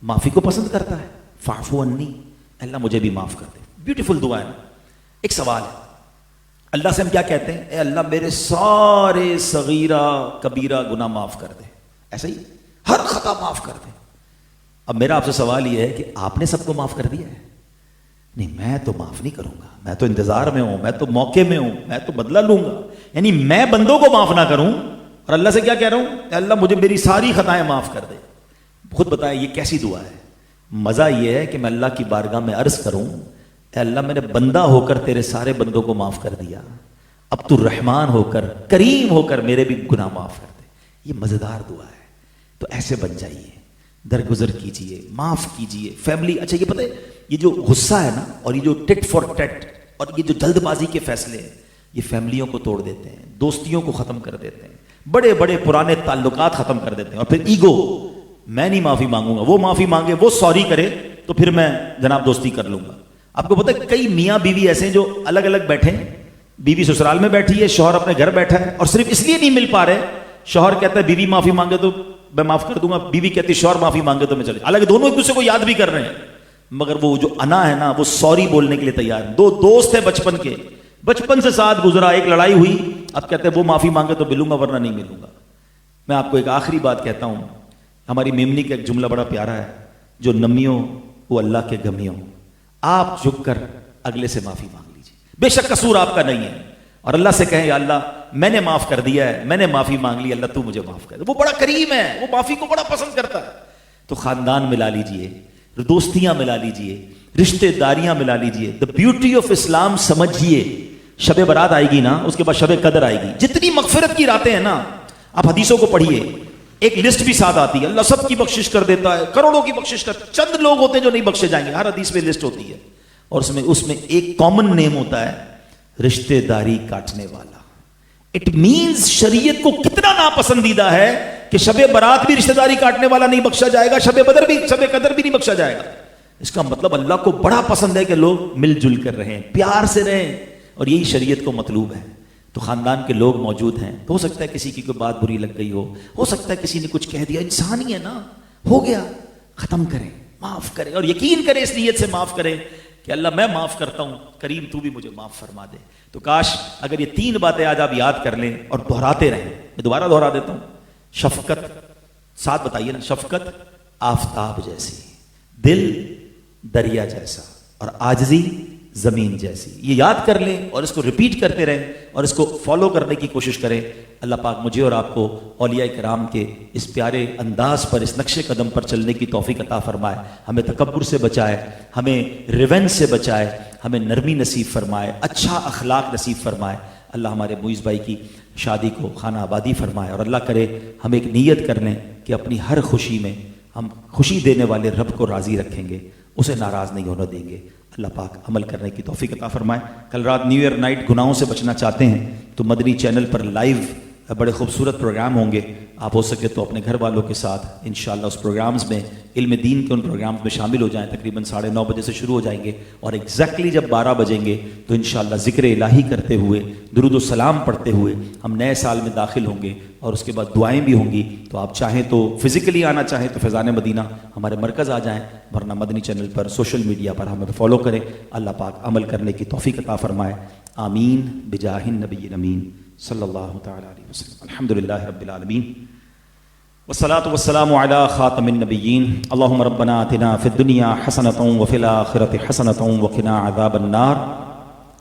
S2: معافی کو پسند کرتا ہے، فاعف عنی، اے اللہ مجھے بھی معاف کر دے. بیوٹیفل دعا ہے نا. ایک سوال ہے، اللہ سے ہم کیا کہتے ہیں؟ اے اللہ میرے سارے صغیرہ کبیرہ گناہ معاف کر دے. ایسا ہی ہر خطا معاف کر دے. اب میرا آپ سے سوال یہ ہے کہ آپ نے سب کو معاف کر دیا ہے؟ نہیں، میں تو معاف نہیں کروں گا، میں تو انتظار میں ہوں، میں تو موقع میں ہوں، میں تو بدلہ لوں گا. یعنی میں بندوں کو معاف نہ کروں اور اللہ سے کیا کہہ رہا ہوں؟ اے اللہ مجھے میری ساری خطائیں معاف کر دے. خود بتائیں یہ کیسی دعا ہے؟ مزہ یہ ہے کہ میں اللہ کی بارگاہ میں عرض کروں، اے اللہ میں نے بندہ ہو کر تیرے سارے بندوں کو معاف کر دیا، اب تو رحمان ہو کر، کریم ہو کر میرے بھی گناہ معاف کر دے. یہ مزیدار دعا ہے. تو ایسے بن جائیے، درگزر کیجئے، معاف کیجئے. فیملی، اچھا یہ پتہ ہے یہ جو غصہ ہے نا، اور یہ جو ٹٹ فار ٹٹ اور یہ جو جلد بازی کے فیصلے ہیں، یہ فیملیوں کو توڑ دیتے ہیں، دوستیوں کو ختم کر دیتے ہیں، بڑے بڑے پرانے تعلقات ختم کر دیتے ہیں. اور پھر ایگو، میں نہیں معافی مانگوں گا، وہ معافی مانگے، وہ سوری کرے تو پھر میں جناب دوستی کر لوں گا. آپ کو پتہ ہے کئی میاں بیوی ایسے ہیں جو الگ الگ بیٹھے ہیں، بیوی سسرال میں بیٹھی ہے، شوہر اپنے گھر بیٹھا ہے، اور صرف اس لیے نہیں مل پا رہے. شوہر کہتا ہے بیوی معافی مانگے تو میں معاف کر دوں گا، بیوی کہتی ہے شوہر معافی مانگے تو میں چلے. حالانکہ دونوں ایک دوسرے کو یاد بھی کر رہے ہیں، مگر وہ جو انا ہے نا وہ سوری بولنے کے لیے تیار. دو دوست ہیں بچپن کے، بچپن سے ساتھ گزرا، ایک لڑائی ہوئی، اب کہتے ہیں وہ معافی مانگے تو ملوں گا ورنہ نہیں ملوں گا. میں آپ کو ایک آخری بات کہتا ہوں. ہماری میمنی کا ایک جملہ بڑا پیارا ہے، جو نمیوں وہ اللہ کے گمیوں. آپ جھک کر اگلے سے معافی مانگ لیجیے، بے شک قصور آپ کا نہیں ہے، اور اللہ سے کہیں یا اللہ میں نے معاف کر دیا ہے، میں نے معافی مانگ لی، اللہ تو مجھے معاف کر دے. وہ بڑا کریم ہے، وہ معافی کو بڑا پسند کرتا ہے. تو خاندان ملا لیجئے، دوستیاں ملا لیجئے، رشتہ داریاں ملا لیجئے. دا بیوٹی آف اسلام سمجھیے. شب برات آئے گی نا، اس کے بعد شب قدر آئے گی. جتنی مغفرت کی راتیں ہیں نا، آپ حدیثوں کو پڑھیے، ایک لسٹ بھی ساتھ آتی ہے، اللہ سب کی بخشش کر دیتا ہے، کروڑوں کی بخشش کرتا ہے. چند لوگ ہوتے ہیں جو نہیں بخشے جائیں گے، ہر حدیث میں لسٹ ہوتی ہے، اور اس میں ایک کامن نیم ہوتا ہے، رشتہ داری کاٹنے والا. اٹ مینز شریعت کو کتنا ناپسندیدہ ہے کہ شب برات بھی رشتہ داری کاٹنے والا نہیں بخشا جائے گا، شب قدر بھی نہیں بخشا جائے گا. اس کا مطلب اللہ کو بڑا پسند ہے کہ لوگ مل جل کر رہیں، پیار سے رہیں، اور یہی شریعت کو مطلوب ہے. تو خاندان کے لوگ موجود ہیں، تو ہو سکتا ہے کسی کی کوئی بات بری لگ گئی ہو سکتا ہے کسی نے کچھ کہہ دیا، انسان ہی ہے نا، ہو گیا، ختم کریں، معاف کریں، اور یقین کریں اس نیت سے معاف کریں کہ اللہ میں معاف کرتا ہوں، کریم تو بھی مجھے معاف فرما دے. تو کاش اگر یہ 3 باتیں آج آپ یاد کر لیں اور دہراتے رہیں. میں دوبارہ دہرا دیتا ہوں. شفقت، ساتھ بتائیے نا، شفقت آفتاب جیسی، دل دریا جیسا، اور عاجزی زمین جیسی. یہ یاد کر لیں اور اس کو ریپیٹ کرتے رہیں اور اس کو فالو کرنے کی کوشش کریں. اللہ پاک مجھے اور آپ کو اولیاء کرام کے اس پیارے انداز پر، اس نقش قدم پر چلنے کی توفیق عطا فرمائے. ہمیں تکبر سے بچائے، ہمیں ریونج سے بچائے، ہمیں نرمی نصیب فرمائے، اچھا اخلاق نصیب فرمائے. اللہ ہمارے معیز بھائی کی شادی کو خانہ آبادی فرمائے، اور اللہ کرے ہم ایک نیت کر لیں کہ اپنی ہر خوشی میں ہم خوشی دینے والے رب کو راضی رکھیں گے، اسے ناراض نہیں ہونے دیں گے. اللہ پاک عمل کرنے کی توفیق عطا فرمائے. کل رات نیو ایئر نائٹ گناہوں سے بچنا چاہتے ہیں تو مدنی چینل پر لائیو بڑے خوبصورت پروگرام ہوں گے. آپ ہو سکے تو اپنے گھر والوں کے ساتھ انشاءاللہ اس پروگرامز میں، علم دین کے ان پروگرامز میں شامل ہو جائیں. تقریباً 9:30 بجے سے شروع ہو جائیں گے اور ایگزیکٹلی جب 12 بجیں گے تو انشاءاللہ ذکر الہی کرتے ہوئے، درود و سلام پڑھتے ہوئے ہم نئے سال میں داخل ہوں گے، اور اس کے بعد دعائیں بھی ہوں گی. تو آپ چاہیں تو فزیکلی آنا چاہیں تو فیضان مدینہ ہمارے مرکز آ جائیں، ورنہ مدنی چینل پر سوشل میڈیا پر ہمیں فالو کریں. اللہ پاک عمل کرنے کی توفیق عطا فرمائے. آمین بجاہ النبی الامین صلی اللہ تعالی علیہ وسلم. الحمدللہ رب العالمین والصلاة والسلام علی خاتم النبیین. اللہم ربنا آتنا فی الدنیا حسنۃ وفی الآخرۃ حسنۃ وقنا عذاب النار.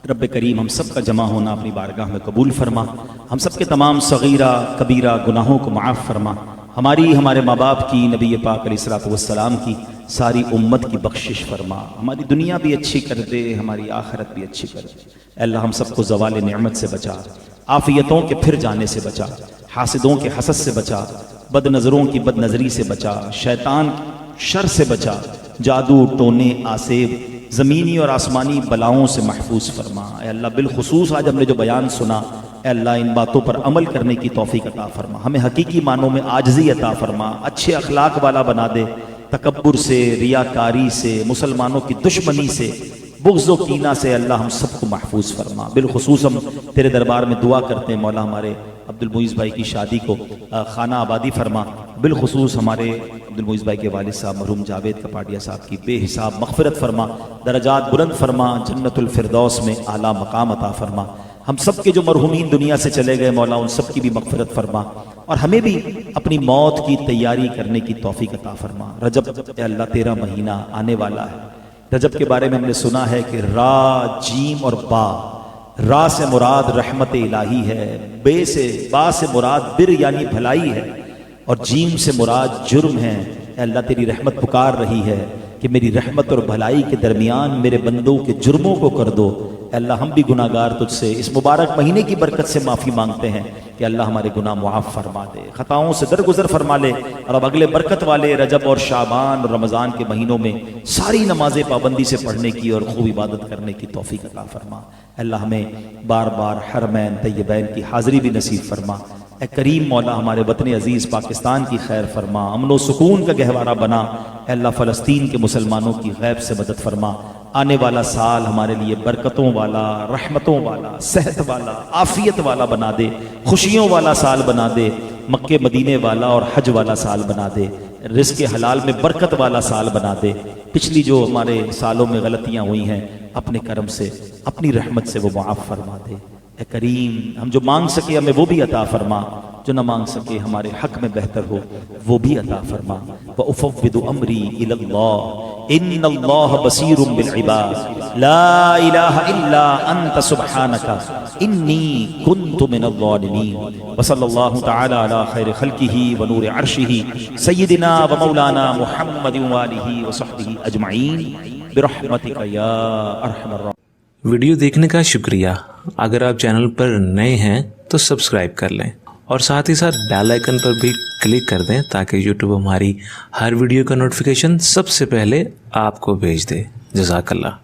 S2: رب کریم ہم سب کا جمع ہونا اپنی بارگاہ میں قبول فرما. ہم سب کے تمام صغیرہ کبیرہ گناہوں کو معاف فرما. ہماری، ہمارے ماں باپ کی، نبی پاک علیہ الصلوۃ والسلام کی، ساری امت کی بخشش فرما. ہماری دنیا بھی اچھی کر دے، ہماری آخرت بھی اچھی کر دے. اے اللہ ہم سب کو زوال نعمت سے بچا، عافیتوں کے پھر جانے سے بچا، حاسدوں کے حسد سے بچا، بد نظروں کی بد نظری سے بچا، شیطان شر سے بچا، جادو ٹونے آسیب زمینی اور آسمانی بلاؤں سے محفوظ فرما. اے اللہ بالخصوص آج ہم نے جو بیان سنا، اے اللہ ان باتوں پر عمل کرنے کی توفیق عطا فرما. ہمیں حقیقی معنوں میں عاجزی عطا فرما، اچھے اخلاق والا بنا دے. تکبر سے، ریاکاری سے، مسلمانوں کی دشمنی سے، بغض و کینہ سے اللہ ہم سب کو محفوظ فرما. بالخصوص ہم تیرے دربار میں دعا کرتے ہیں مولا ہمارے عبد المعیز بھائی کی شادی کو خانہ آبادی فرما. بالخصوص ہمارے عبد المعیز بھائی کے والد صاحب مرحوم جاوید کپاڈیا صاحب کی بے حساب مغفرت فرما، درجات بلند فرما، جنت الفردوس میں اعلیٰ مقام عطا فرما. ہم سب کے جو مرحومین دنیا سے چلے گئے مولا ان سب کی بھی مغفرت فرما، اور ہمیں بھی اپنی موت کی تیاری کرنے کی توفیق عطا فرما. رجب اے اللہ تیرا مہینہ آنے والا ہے. رجب کے بارے میں ہم نے سنا ہے کہ را، جیم اور با. را سے مراد رحمت الہی ہے، بے سے، با سے مراد بر یعنی بھلائی ہے، اور جیم سے مراد جرم ہے. اے اللہ تیری رحمت پکار رہی ہے کہ میری رحمت اور بھلائی کے درمیان میرے بندوں کے جرموں کو کر دو. اے اللہ ہم بھی گناہ گار تجھ سے اس مبارک مہینے کی برکت سے معافی مانگتے ہیں کہ اللہ ہمارے گناہ معاف فرما دے، خطاؤں سے درگزر فرما لے، اور اب اگلے برکت والے رجب اور شعبان اور رمضان کے مہینوں میں ساری نمازیں پابندی سے پڑھنے کی اور خوب عبادت کرنے کی توفیق عطا فرما. اللہ ہمیں بار بار حرمین طیبین کی حاضری بھی نصیب فرما. اے کریم مولا ہمارے وطن عزیز پاکستان کی خیر فرما، امن و سکون کا گہوارہ بنا. اے اللہ فلسطین کے مسلمانوں کی غیب سے مدد فرما. آنے والا سال ہمارے لیے برکتوں والا، رحمتوں والا، صحت والا، عافیت والا بنا دے، خوشیوں والا سال بنا دے، مکے مدینے والا اور حج والا سال بنا دے، رزق حلال میں برکت والا سال بنا دے. پچھلی جو ہمارے سالوں میں غلطیاں ہوئی ہیں اپنے کرم سے، اپنی رحمت سے وہ معاف فرما دے. اے کریم ہم جو مانگ سکے ہمیں وہ بھی عطا فرما، جو نہ مانگ سکے ہمارے حق میں بہتر ہو وہ بھی عطا فرما. وَأُفَوِّضُ أَمْرِي إِلَى اللَّهِ إِنَّ اللَّهَ بَصِيرٌ بِالْعِبَادِ لَا إِلَهَ إِلَّا أَنْتَ سُبْحَانَكَ إِنِّي كُنْتُ مِنَ الظَّالِمِينَ. وصلی اللہ تعالی علی خیر خلقہ ونور عرشہ سیدنا ومولانا محمد وآلہ وصحبہ اجمعین برحمتک یا ارحم الراحمین.
S3: ویڈیو دیکھنے کا شکریہ. اگر آپ چینل پر نئے ہیں تو سبسکرائب کر لیں اور ساتھ ہی ساتھ بیل آئیکن پر بھی کلک کر دیں تاکہ یوٹیوب ہماری ہر ویڈیو کا نوٹیفیکیشن سب سے پہلے آپ کو بھیج دے. جزاک اللہ.